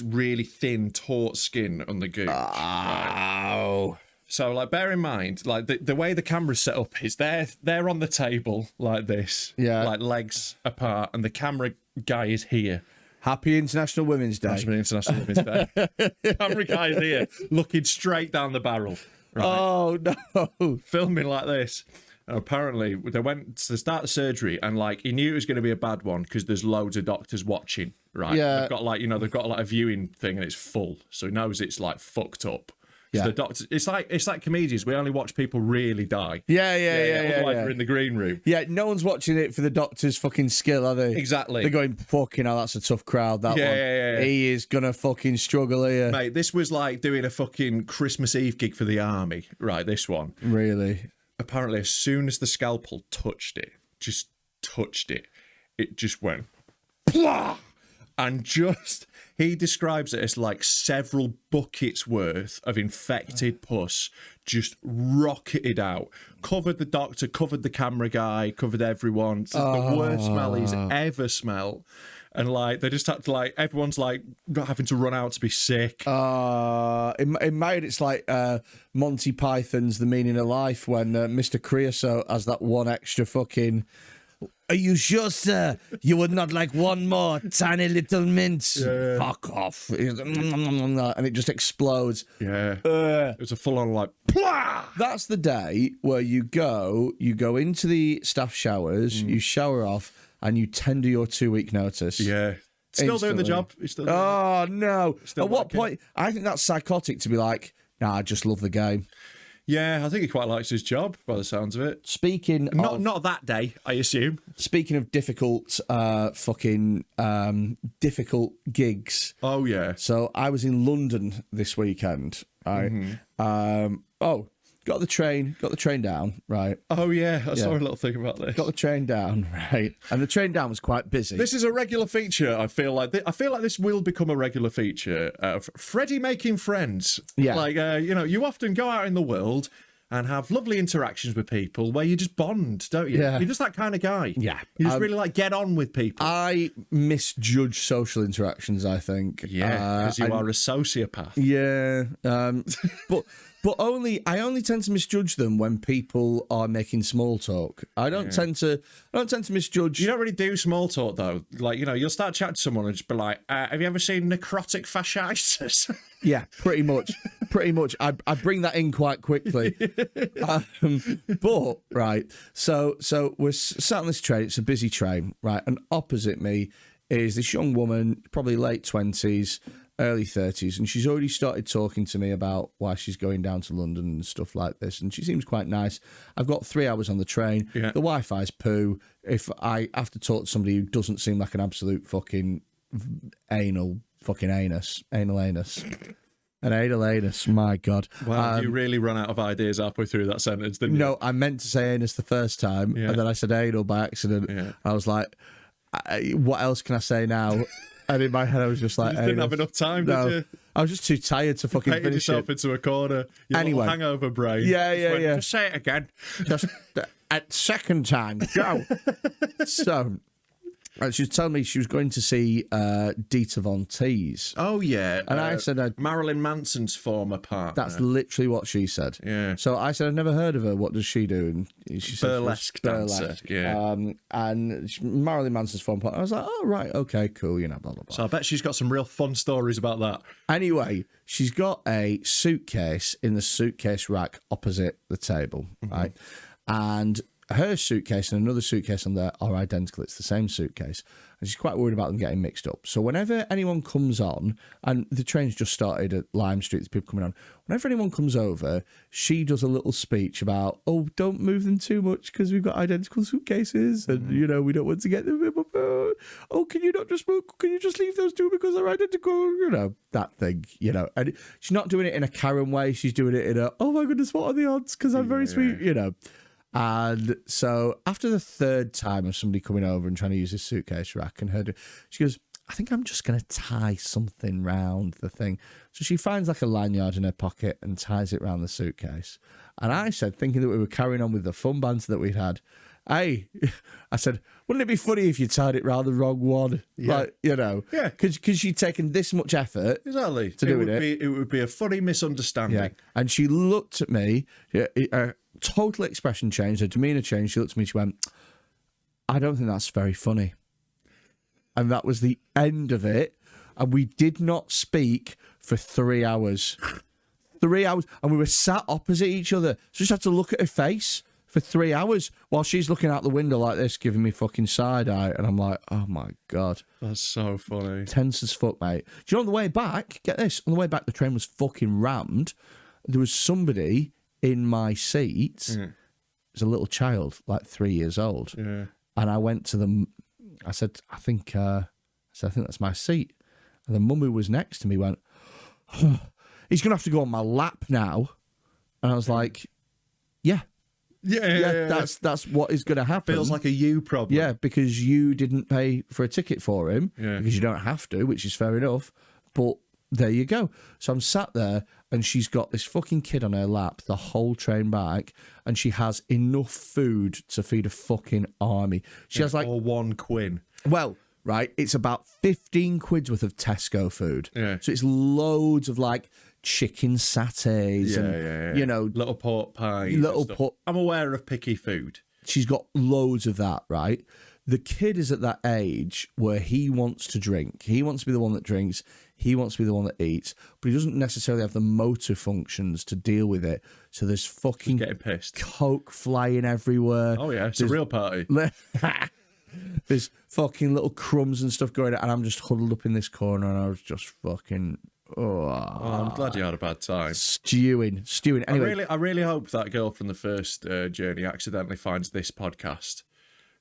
really thin, taut skin on the gooch. Ow. Right? So, like, bear in mind, like, the way the camera's set up is they're on the table like this, like legs apart, and the camera guy is here. Happy International Women's Day. Happy International Women's Day. Camera guy is here, looking straight down the barrel. Right? Oh, no. Filming like this. And apparently, they went to start the surgery, and, like, he knew it was going to be a bad one because there's loads of doctors watching, right? Yeah. They've got, like, a viewing thing, and it's full. So he knows it's, like, fucked up. Yeah. The doctors, it's like comedians. We only watch people really die. Yeah. Otherwise, we're in the green room. Yeah, no one's watching it for the doctor's fucking skill, are they? Exactly. They're going, fucking hell, that's a tough crowd, that one. Yeah. He is gonna fucking struggle here. Mate, this was like doing a fucking Christmas Eve gig for the army. Right, this one. Really? Apparently, as soon as the scalpel touched it, it just went, Plah! And he describes it as like several buckets worth of infected pus just rocketed out. Covered the doctor, covered the camera guy, covered everyone. It's the worst smell he's ever smelled. And like, they just had to like, everyone's like having to run out to be sick. In mine, it's like Monty Python's The Meaning of Life when Mr. Creosote has that one extra fucking... Are you sure, sir? You would not like one more tiny little mint? Yeah. Fuck off. And it just explodes. Yeah. It was a full-on like, Plah! That's the day where you go into the staff showers, you shower off, and you tender your 2-week notice. Yeah. Still doing the job. Oh, no. Still At what point? I think that's psychotic to be like, nah, I just love the game. Yeah, I think he quite likes his job by the sounds of it. Speaking of... Not that day, I assume. Speaking of difficult difficult gigs. Oh, yeah. So I was in London this weekend, right? Mm-hmm. Got the train down, right? Oh, yeah. I saw a little thing about this. Got the train down, right? And the train down was quite busy. This is a regular feature, I feel like. I feel like this will become a regular feature. Freddy making friends. Yeah. Like, you often go out in the world and have lovely interactions with people where you just bond, don't you? Yeah. You're just that kind of guy. Yeah. You just really, like, get on with people. I misjudge social interactions, I think. Yeah, because you are a sociopath. Yeah. But I only tend to misjudge them when people are making small talk. I don't tend to misjudge. You don't really do small talk though. Like, you'll start chatting to someone and just be like, have you ever seen necrotic fasciitis? Yeah, pretty much. I bring that in quite quickly. But right, so we're sat on this train. It's a busy train, right? And opposite me is this young woman, probably late 20s. Early 30s, and she's already started talking to me about why she's going down to London and stuff like this, and she seems quite nice. I've got 3 hours on the train. Yeah. The Wi-Fi's poo. If I have to talk to somebody who doesn't seem like an absolute fucking anal anus, an anal anus, my God. Wow, you really run out of ideas halfway through that sentence, didn't you? No, I meant to say anus the first time, and then I said anal by accident. Yeah. I was like, what else can I say now? And in my head, I was just like... You didn't have enough time, did you? I was just too tired to fucking finish yourself into a corner. Your hangover brain. Yeah. Just say it again. Just at second time. Go. So And she was telling me she was going to see Dieter Von Teese. Oh, yeah. And I said... Marilyn Manson's former partner. That's literally what she said. Yeah. So I said, I've never heard of her. What does she do? And she said, burlesque dancer. Yeah. And Marilyn Manson's former partner. I was like, oh, right, okay, cool, blah, blah, blah. So I bet she's got some real fun stories about that. Anyway, she's got a suitcase in the suitcase rack opposite the table, right? And her suitcase and another suitcase on there are identical. It's the same suitcase. And she's quite worried about them getting mixed up. So whenever anyone comes on, and the train's just started at Lime Street, there's people coming on. Whenever anyone comes over, she does a little speech about, oh, don't move them too much because we've got identical suitcases and, we don't want to get them. Oh, can you not just move? Can you just leave those two because they're identical? That thing, And she's not doing it in a Karen way. She's doing it in a, oh my goodness, what are the odds? Because I'm very sweet, And so after the third time of somebody coming over and trying to use this suitcase rack, and she goes, I think I'm just going to tie something round the thing. So she finds like a lanyard in her pocket and ties it round the suitcase. And I said, thinking that we were carrying on with the fun banter that we'd had, hey, I said, wouldn't it be funny if you tied it round the wrong one? Yeah. Like, Yeah. Because she'd taken this much effort exactly. to do it. It would be a funny misunderstanding. Yeah. And she looked at me, total expression changed, her demeanour changed. She looked at me, she went, I don't think that's very funny. And that was the end of it. And we did not speak for 3 hours. 3 hours. And we were sat opposite each other. So just had to look at her face for 3 hours while she's looking out the window like this, giving me fucking side eye. And I'm like, oh my God. That's so funny. Tense as fuck, mate. Do you know on the way back, get this, on the way back, the train was fucking rammed. There was somebody in my seat. It was a little child, like 3 years old. Yeah. And I went to them. I said, I think that's my seat. And the mum who was next to me went, oh, he's going to have to go on my lap now. And I was like, yeah. That's what is going to happen. Feels like a you problem. Yeah, because you didn't pay for a ticket for him. Yeah. Because you don't have to, which is fair enough. But there you go. So I'm sat there and she's got this fucking kid on her lap the whole train back, and she has enough food to feed a fucking army. She has like... Or one Quinn. Well, right, it's about 15 quid's worth of Tesco food. Yeah. So it's loads of like chicken satays and, little pork pies. I'm aware of picky food. She's got loads of that, right? The kid is at that age where he wants to drink. He wants to be the one that drinks. He wants to be the one that eats, but he doesn't necessarily have the motor functions to deal with it. So there's fucking getting pissed, Coke flying everywhere. Oh yeah, it's a real party. There's fucking little crumbs and stuff going on, and I'm just huddled up in this corner, and I was just fucking. Oh, I'm glad you had a bad time. Stewing. Anyway, I really hope that girl from the first journey accidentally finds this podcast.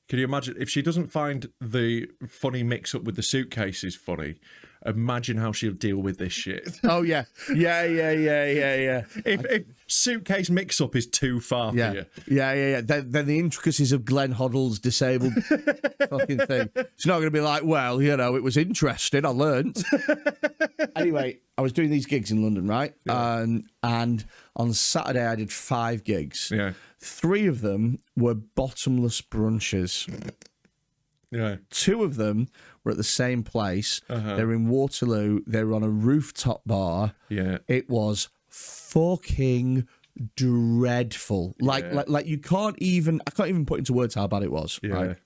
Can you imagine if she doesn't find the funny mix-up with the suitcases funny? Imagine how she'll deal with this shit. Oh, yeah. Yeah. If suitcase mix-up is too far for you. Yeah. Then the intricacies of Glenn Hoddle's disabled fucking thing. It's not going to be like, well, it was interesting, I learnt. Anyway, I was doing these gigs in London, right? Yeah. And on Saturday, I did 5 gigs. Yeah. 3 of them were bottomless brunches. Yeah. 2 of them were at the same place. They were in Waterloo. They were on a rooftop bar. Yeah. It was fucking dreadful. Like you can't even... I can't even put into words how bad it was. Yeah. Right?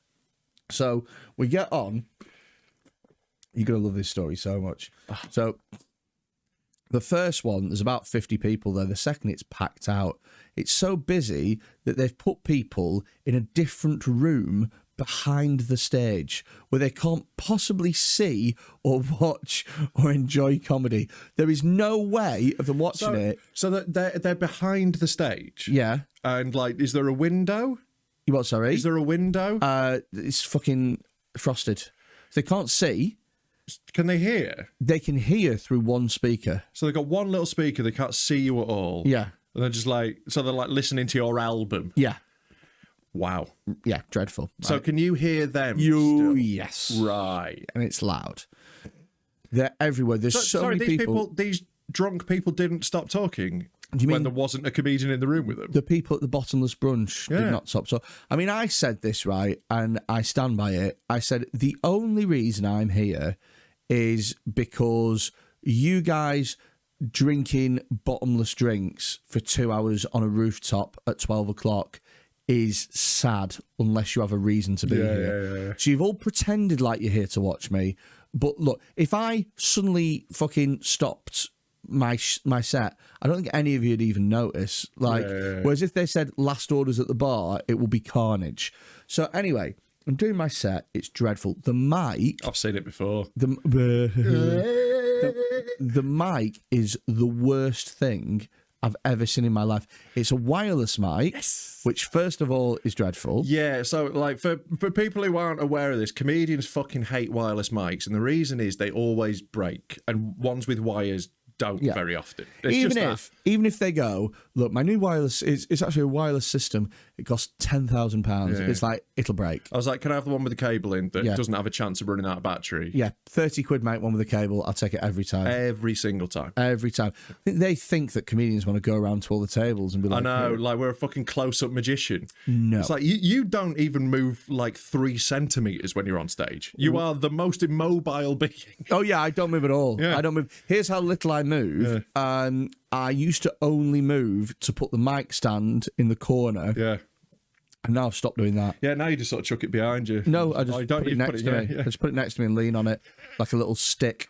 So we get on. You're going to love this story so much. So the first one, there's about 50 people there. The second, it's packed out. It's so busy that they've put people in a different room behind the stage where they can't possibly see or watch or enjoy comedy. There is no way of them watching it. So that they're behind the stage? Yeah. And, like, is there a window? You what, sorry? Is there a window? It's fucking frosted. They can't see. Can they hear? They can hear through one speaker. So they've got one little speaker, they can't see you at all. Yeah. And they're just like, so they're like listening to your album. Yeah. Wow. Yeah, dreadful. So can you hear them? Yes. Right. And it's loud. They're everywhere. There's so many these people. These drunk people didn't stop talking. Do you mean when there wasn't a comedian in the room with them? The people at the bottomless brunch did not stop. So, I mean, I said this, right, and I stand by it. I said, the only reason I'm here is because you guys drinking bottomless drinks for 2 hours on a rooftop at 12 o'clock is sad unless you have a reason to be here. Yeah. So you've all pretended like you're here to watch me. But look, if I suddenly fucking stopped my set, I don't think any of you'd even notice. Whereas if they said last orders at the bar, it will be carnage. So anyway, I'm doing my set. It's dreadful. The mic... I've seen it before. The mic is the worst thing I've ever seen in my life. It's a wireless mic, which first of all is dreadful. Yeah, so like for people who aren't aware of this, comedians fucking hate wireless mics, and the reason is they always break, and ones with wires don't very often. Even if they go, look, my new wireless it's actually a wireless system. It costs £10,000. It's like, it'll break. I was like, can I have the one with the cable in that doesn't have a chance of running out of battery? Yeah, 30 quid, mate, one with a cable. I'll take it every time. Every single time. Every time. I think they think that comedians want to go around to all the tables and be like, I know, like we're a fucking close-up magician. No. It's like, you don't even move like 3 centimetres when you're on stage. You are the most immobile being. Oh, yeah, I don't move at all. Yeah. I don't move. Here's how little I move. Yeah. I used to only move to put the mic stand in the corner. Yeah. And now I've stopped doing that. Yeah, now you just sort of chuck it behind you. No, I just put it next to me. I just put it next to me and lean on it like a little stick.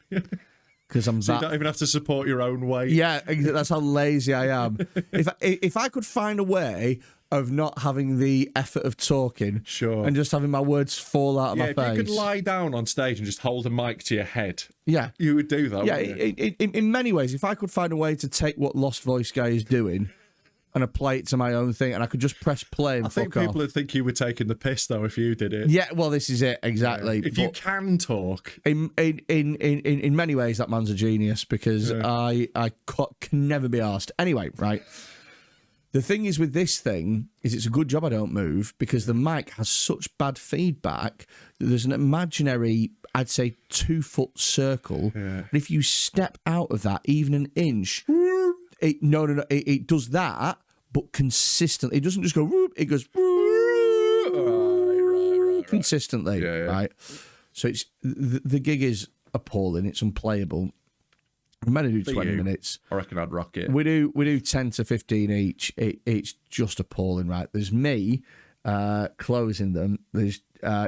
Because I'm so you don't even have to support your own weight. Yeah, that's how lazy I am. If I could find a way of not having the effort of talking, and just having my words fall out of my face. If you could lie down on stage and just hold a mic to your head, you would do that. Yeah, wouldn't you? In many ways, if I could find a way to take what Lost Voice Guy is doing and apply it to my own thing, and I could just press play and I think people would think you were taking the piss though if you did it. Yeah, well, this is it exactly. Yeah. If you can talk, in many ways, that man's a genius because I can never be asked. Anyway, right. The thing is with this thing is it's a good job I don't move because the mic has such bad feedback that there's an imaginary, I'd say, 2-foot circle. Yeah. And if you step out of that even an inch, it does that, but consistently. It doesn't just go, whoop, it goes right. Consistently, right? So it's the gig is appalling. It's unplayable. We're meant to do 20 minutes. I reckon I'd rock it. We do 10 to 15 each. It's just appalling, right? There's me closing them. There's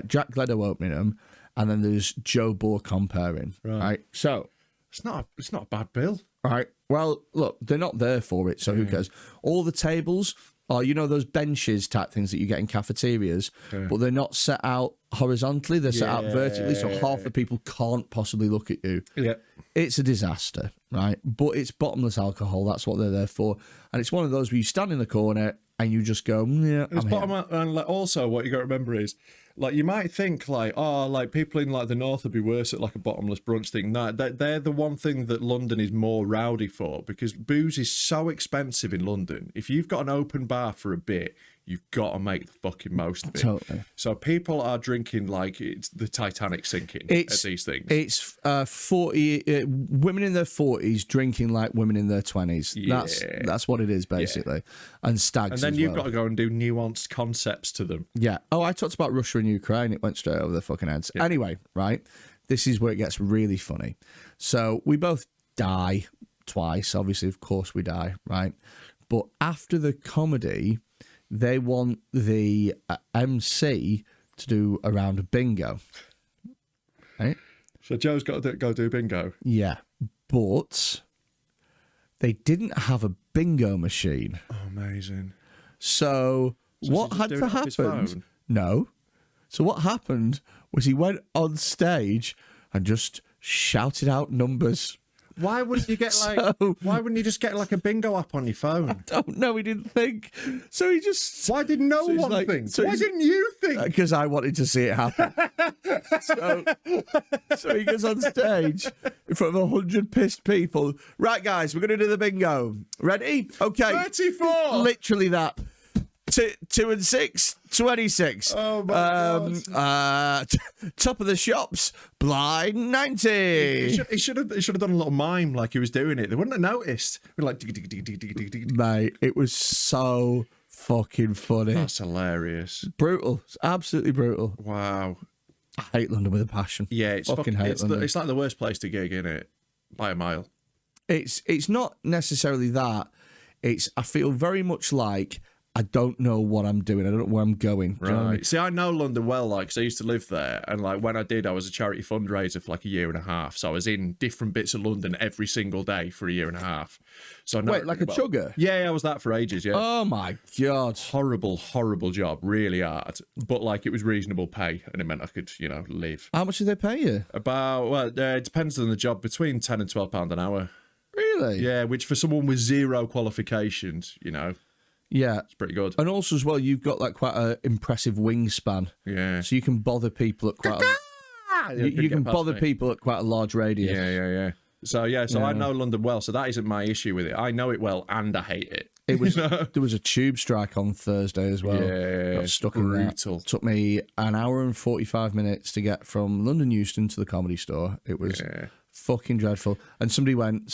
Jack Gleddo opening them, and then there's Joe Bohr comparing. Right. So it's not a bad bill. Right. Well, look, they're not there for it, so who cares? All the tables are, those benches type things that you get in cafeterias, but they're not set out horizontally, they're set out vertically, so half the people can't possibly look at you. Yeah. It's a disaster, right? But it's bottomless alcohol, that's what they're there for. And it's one of those where you stand in the corner and you just go, yeah, it's bottomless. And like, also what you got to remember is, like, you might think like, oh, like people in like the north would be worse at like a bottomless brunch thing. No, they're the one thing that London is more rowdy for because booze is so expensive in London. If you've got an open bar for a bit, you've got to make the fucking most of it. Totally. So people are drinking like it's the Titanic sinking at these things. It's 40 women in their 40s drinking like women in their 20s. Yeah. That's what it is basically. Yeah. And stags. And then you've got to go and do nuanced concepts to them. Yeah. Oh, I talked about Russia and Ukraine. It went straight over their fucking heads. Yeah. Anyway, right. This is where it gets really funny. So we both die twice. Obviously, of course, we die. Right. But after the comedy, they want the MC to do a round of bingo. Right? So Joe's got to go do bingo. Yeah. But they didn't have a bingo machine. Oh, amazing. So what had to happen? No. So what happened was he went on stage and just shouted out numbers. Why wouldn't you get why wouldn't you just get like a bingo app on your phone? I don't know. He didn't think. So he just. Why did no one think? Why didn't you think? Because I wanted to see it happen. so he goes on stage in front of 100 pissed people. Right, guys, we're going to do the bingo. Ready? Okay. 34. Literally that. 2 and 6, 26. Oh my God. Top of the shops, blind 90. He should have done a little mime like he was doing it. They wouldn't have noticed. We're like, Mate, it was so fucking funny. That's hilarious. Brutal. It's absolutely brutal. Wow. I hate London with a passion. Yeah, it's fucking hate London. It's like the worst place to gig, isn't it? By a mile. It's not necessarily that. I feel very much like I don't know what I'm doing. I don't know where I'm going. Do you know what I mean? See, I know London well, like, because I used to live there. And, like, when I did, I was a charity fundraiser for, like, a year and a half. So I was in different bits of London every single day for a year and a half. So I know Wait, like a chugger? Yeah, I was that for ages, yeah. Oh, my God. Horrible, horrible job. Really hard. But, like, it was reasonable pay. And it meant I could, live. How much did they pay you? It depends on the job. Between £10 and £12 an hour. Really? Yeah, which for someone with zero qualifications, Yeah. it's pretty good. And also as well, you've got like quite an impressive wingspan. Yeah. So you can bother people at quite you can bother people at quite a large radius. Yeah. So I know London well, so that isn't my issue with it. I know it well and I hate it. It was there was a tube strike on Thursday as well. Yeah, got stuck in that. Took me an hour and 45 minutes to get from London Euston to the Comedy Store. It was fucking dreadful. And somebody went,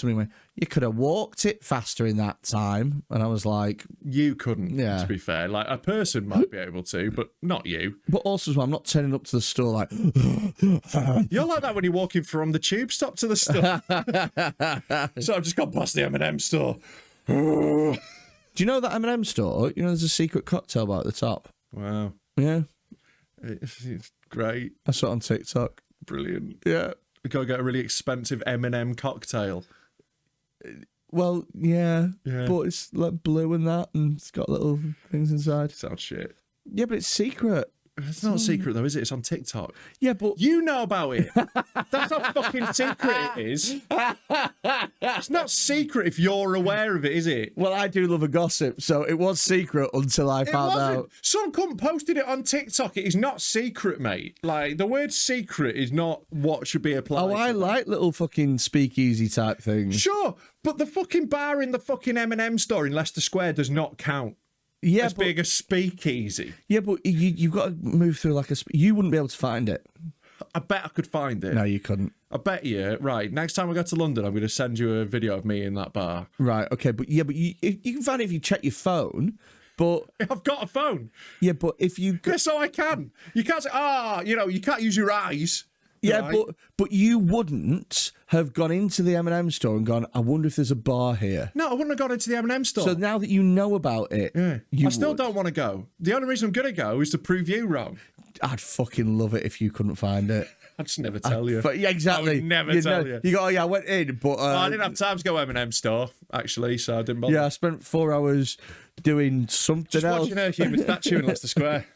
you could have walked it faster in that time. And I was like, you couldn't, to be fair. Like, a person might be able to, but not you. But also, I'm not turning up to the store like... You're like that when you're walking from the tube stop to the store. So I've just gone past the M&M store. Do you know that M&M store? You know, there's a secret cocktail bar at the top. Wow. Yeah. It's great. I saw it on TikTok. Brilliant. Yeah. We go get a really expensive M&M cocktail. Well, yeah, but it's like blue and that, and it's got little things inside. Sounds shit. Yeah, but it's secret. It's not secret though, is it? It's on TikTok. Yeah, but you know about it. That's how fucking secret it is. It's not secret if you're aware of it, is it? Well, I do love a gossip, so it was secret until I found out. Some cunt posted it on TikTok. It is not secret, mate. Like, the word secret is not what should be applied. Oh, I like little fucking speakeasy type things. Sure, but the fucking bar in the fucking M&M store in Leicester Square does not count. Yeah, as big as speakeasy. Yeah, but you've got to move through like a... You wouldn't be able to find it. I bet I could find it. No, you couldn't. I bet you. Right, next time I go to London, I'm going to send you a video of me in that bar. Right, okay, but you can find it if you check your phone, but... I've got a phone. Yeah, but if you... Yeah, so I can. You can't say, you can't use your eyes. Yeah, right? but you wouldn't have gone into the M&M store and gone, I wonder if there's a bar here. No, I wouldn't have gone into the M&M store. So now that you know about it, I still don't want to go. The only reason I'm going to go is to prove you wrong. I'd fucking love it if you couldn't find it. I'd just never tell you. But yeah, exactly. I would never tell you. You go, I went in, but... I didn't have time to go M&M store, actually, so I didn't bother. Yeah, I spent 4 hours doing something just else. Just watching a human statue in Leicester Square.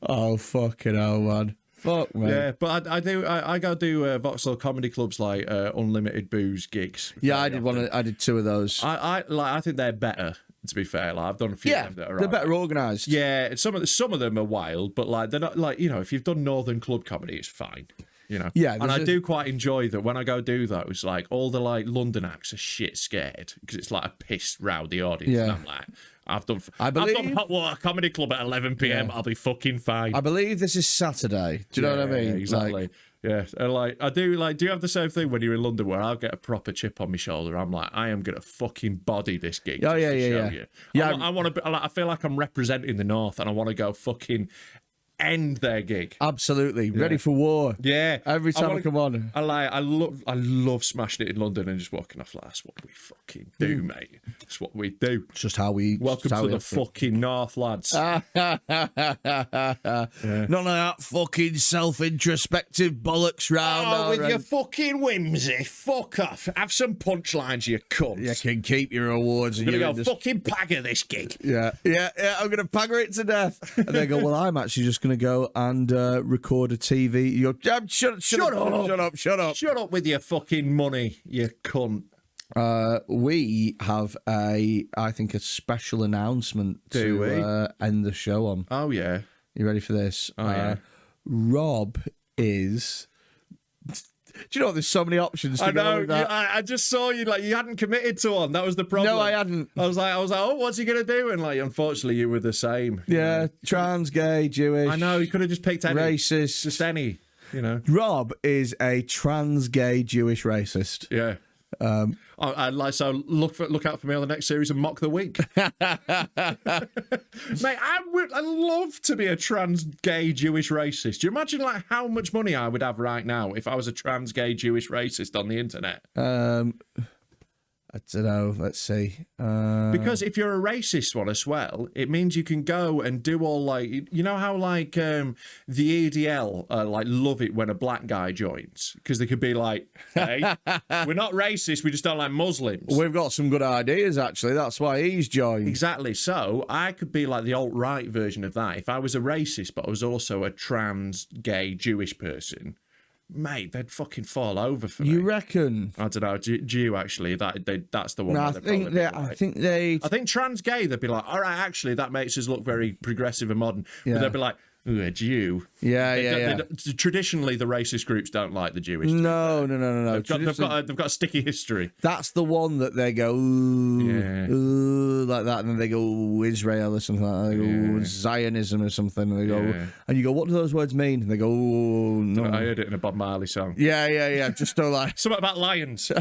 Oh, fucking hell, man. Fuck, man. Yeah, but I go do Vauxhall comedy clubs like unlimited booze gigs. Yeah, I did 2 of those. I think they're better. To be fair, like I've done a few of them that are they're better organised. Yeah, some of them are wild, but like they're not like if you've done Northern Club comedy, it's fine. Yeah, and I do quite enjoy that when I go do those. Like all the like London acts are shit scared because it's like a pissed rowdy audience. Yeah. And I'm like, I've done Hot Water Comedy Club at 11 p.m. Yeah. I'll be fucking fine. I believe this is Saturday. Do you know what I mean? Exactly. Yeah, and like I do. Like, do you have the same thing when you're in London where I'll get a proper chip on my shoulder? I'm like, I am gonna fucking body this gig. Oh yeah. Yeah, I want to. I feel like I'm representing the North, and I want to go fucking end their gig. Absolutely, ready for war. Yeah, every time I come on. I love smashing it in London and just walking off like that's what we fucking do, mate. That's what we do. It's just how we. Welcome to the fucking North, lads. None of that fucking self-introspective bollocks round. With your fucking whimsy. Fuck off. Have some punchlines, you cunt. You can keep your awards. I'm gonna go fucking pagger this gig. Yeah. I'm gonna pagger it to death. And they go, well, I'm actually just gonna go and record a TV. You're shut up with your fucking money, you cunt. We have I think a special announcement to end the show on. Oh yeah, you ready for this? Oh yeah. Rob is you know what? There's so many options. I know. I just saw you like you hadn't committed to one. That was the problem. No, I hadn't. I was like, oh, what's he gonna do? And like, unfortunately, you were the same. Yeah, trans, gay, Jewish. I know. You could have just picked any. Racist. Just any. You know. Rob is a trans, gay, Jewish racist. Yeah. I'd like so look out for me on the next series of Mock the Week. Mate, I'd love to be a trans gay Jewish racist. Do you imagine like how much money I would have right now if I was a trans gay Jewish racist on the internet? I don't know. Let's see. Because if you're a racist one as well, it means you can go and do all like you know how like the EDL like love it when a black guy joins because they could be like, hey, we're not racist, we just don't like Muslims. We've got some good ideas actually. That's why he's joined. Exactly. So I could be like the alt-right version of that if I was a racist, but I was also a trans gay Jewish person. Mate, they'd fucking fall over for me. You reckon? I don't know. Do you actually? That's the one. No, I think trans gay. They'd be like, all right, actually, that makes us look very progressive and modern. Yeah. But they'd be like, ooh, a Jew. Yeah. Traditionally, the racist groups don't like the Jewish. No. They've got a sticky history. That's the one that they go, ooh, like that, and then they go, ooh, Israel or something like that. They go, ooh, Zionism or something. And they go, and you go, what do those words mean? And they go, oh, no. I heard it in a Bob Marley song. Yeah. Just don't like something about lions.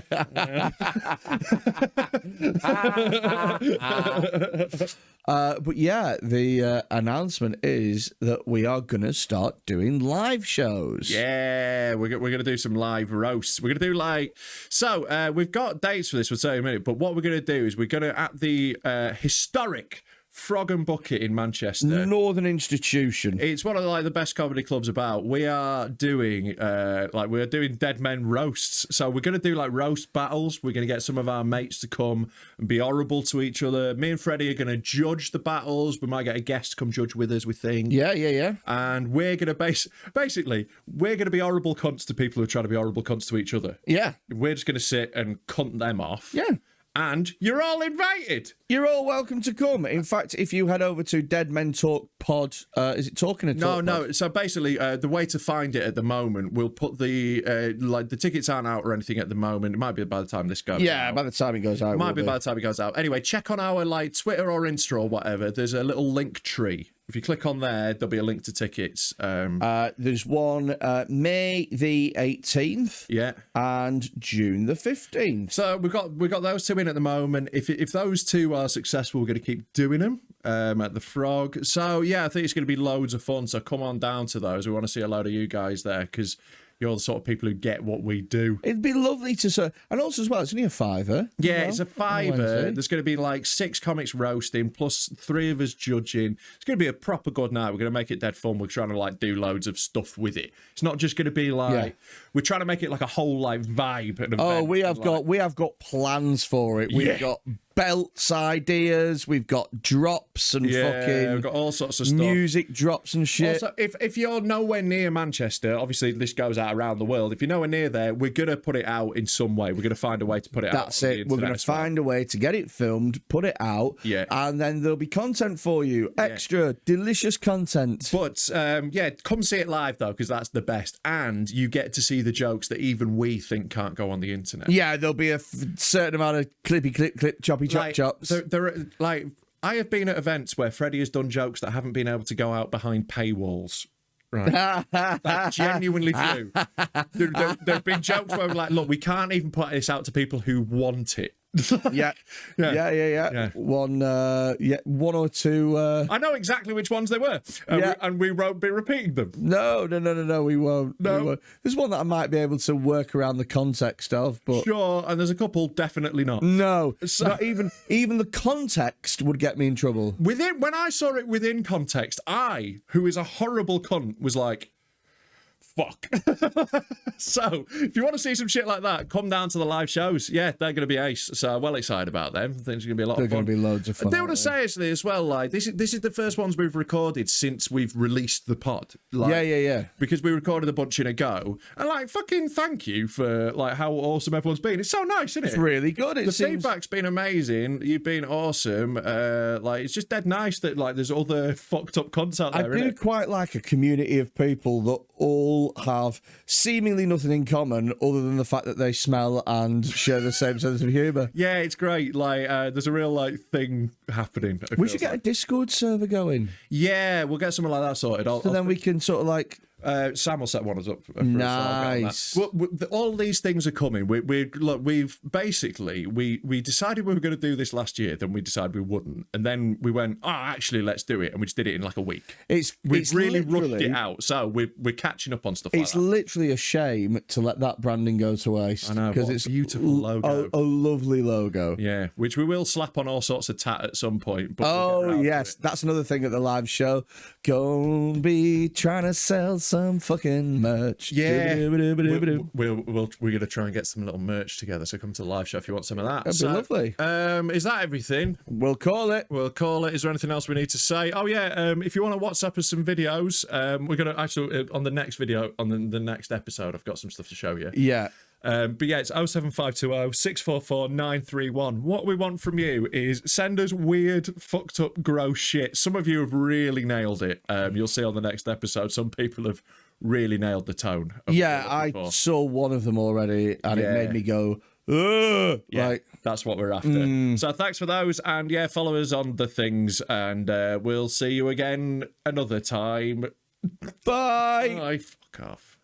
But yeah, the announcement is that we are going to start doing live shows. Yeah, we're going to do some live roasts. We're going to do we've got dates for this, we'll tell you in a minute, but what we're going to do is we're going to, at the historic Frog and Bucket in Manchester. Northern Institution. It's one of like the best comedy clubs about. We are doing dead men roasts. So we're gonna do like roast battles. We're gonna get some of our mates to come and be horrible to each other. Me and Freddie are gonna judge the battles. We might get a guest to come judge with us, we think. Yeah. And we're gonna basically we're gonna be horrible cunts to people who are trying to be horrible cunts to each other. Yeah. We're just gonna sit and cunt them off. Yeah. And you're all invited. You're all welcome to come. In fact, if you head over to Dead Men Talk Pod, is it Talking a Talk? No. So basically, the way to find it at the moment, we'll put the the tickets aren't out or anything at the moment. It might be by the time this goes. Yeah, out. by the time it goes out. It might be by the time it goes out. Anyway, check on our like Twitter or Insta or whatever. There's a little link tree. If you click on there, there'll be a link to tickets. There's one May the 18th, yeah, and June the 15th. So we've got those two in at the moment. If those two are successful, we're going to keep doing them at the Frog. So yeah, I think it's going to be loads of fun. So come on down to those. We want to see a load of you guys there because you're the sort of people who get what we do. It'd be lovely to and also as well, it's only a £5. Yeah, it's a £5. There's going to be like 6 comics roasting plus 3 of us judging. It's going to be a proper good night. We're going to make it dead fun. We're trying to like do loads of stuff with it. It's not just going to be like we're trying to make it like a whole like vibe. And event. We have got plans for it. We've got belts ideas, we've got drops and fucking we've got all sorts of stuff. Music drops and shit. Also, if you're nowhere near Manchester, obviously this goes out around the world. If you're nowhere near there, we're gonna put it out in some way. We're gonna find a way to put it out. That's it. We're gonna find a way to get it filmed, put it out, and then there'll be content for you. Extra delicious content. But come see it live though, because that's the best, and you get to see the jokes that even we think can't go on the internet. Yeah, there'll be a certain amount of clip, choppy chops. There are, like, I have been at events where Freddie has done jokes that haven't been able to go out behind paywalls. Right. That's genuinely true. There have been jokes where we're like, look, we can't even put this out to people who want it. Yeah. One or two. I know exactly which ones they were, and we won't be repeating them. No, we won't. No. We won't. There's one that I might be able to work around the context of, but sure, and there's a couple definitely not. No, not even the context would get me in trouble. When I saw it within context, I, who is a horrible cunt, was like, fuck. So if you want to see some shit like that, come down to the live shows. Yeah, they're going to be ace. So I'm well excited about them. I think it's going to be a lot of fun. They're going to be loads of fun. I do want to say actually as well, like this is the first ones we've recorded since we've released the pod. Like, yeah. Because we recorded a bunch in a go, and like fucking thank you for like how awesome everyone's been. It's so nice, isn't it? It's really good. The feedback's been amazing. You've been awesome. Like it's just dead nice that like there's other fucked up content out there. I do quite like a community of people that all all have seemingly nothing in common other than the fact that they smell and share the same sense of humour. Yeah, it's great. Like, there's a real like thing happening. We should get a Discord server going. Yeah, we'll get something like that sorted. Then we can sort of like. Sam will set one us up. Nice. All these things are coming. We've basically we decided we were going to do this last year. Then we decided we wouldn't, and then we went, oh, actually, let's do it, and we just did it in like a week. We've really rushed it out, so we're catching up on stuff. It's literally a shame to let that branding go to waste. I know, because it's a beautiful logo, a lovely logo. Yeah, which we will slap on all sorts of tat at some point. But yes, that's another thing at the live show. Gonna be trying to sell some fucking merch. Yeah, we're gonna try and get some little merch together. So come to the live show if you want some of that. That'd be lovely. Is that everything? We'll call it. Is there anything else we need to say? Oh yeah. If you want to WhatsApp us some videos, we're gonna actually on the next video on the next episode. I've got some stuff to show you. Yeah. But yeah, it's 07520 644 931. What we want from you is send us weird, fucked up, gross shit. Some of you have really nailed it. You'll see on the next episode. Some people have really nailed the tone. Yeah, I saw one of them already, and it made me go, ugh! Yeah, that's what we're after. So thanks for those, and yeah, follow us on the things, and we'll see you again another time. Bye! Bye. Fuck off.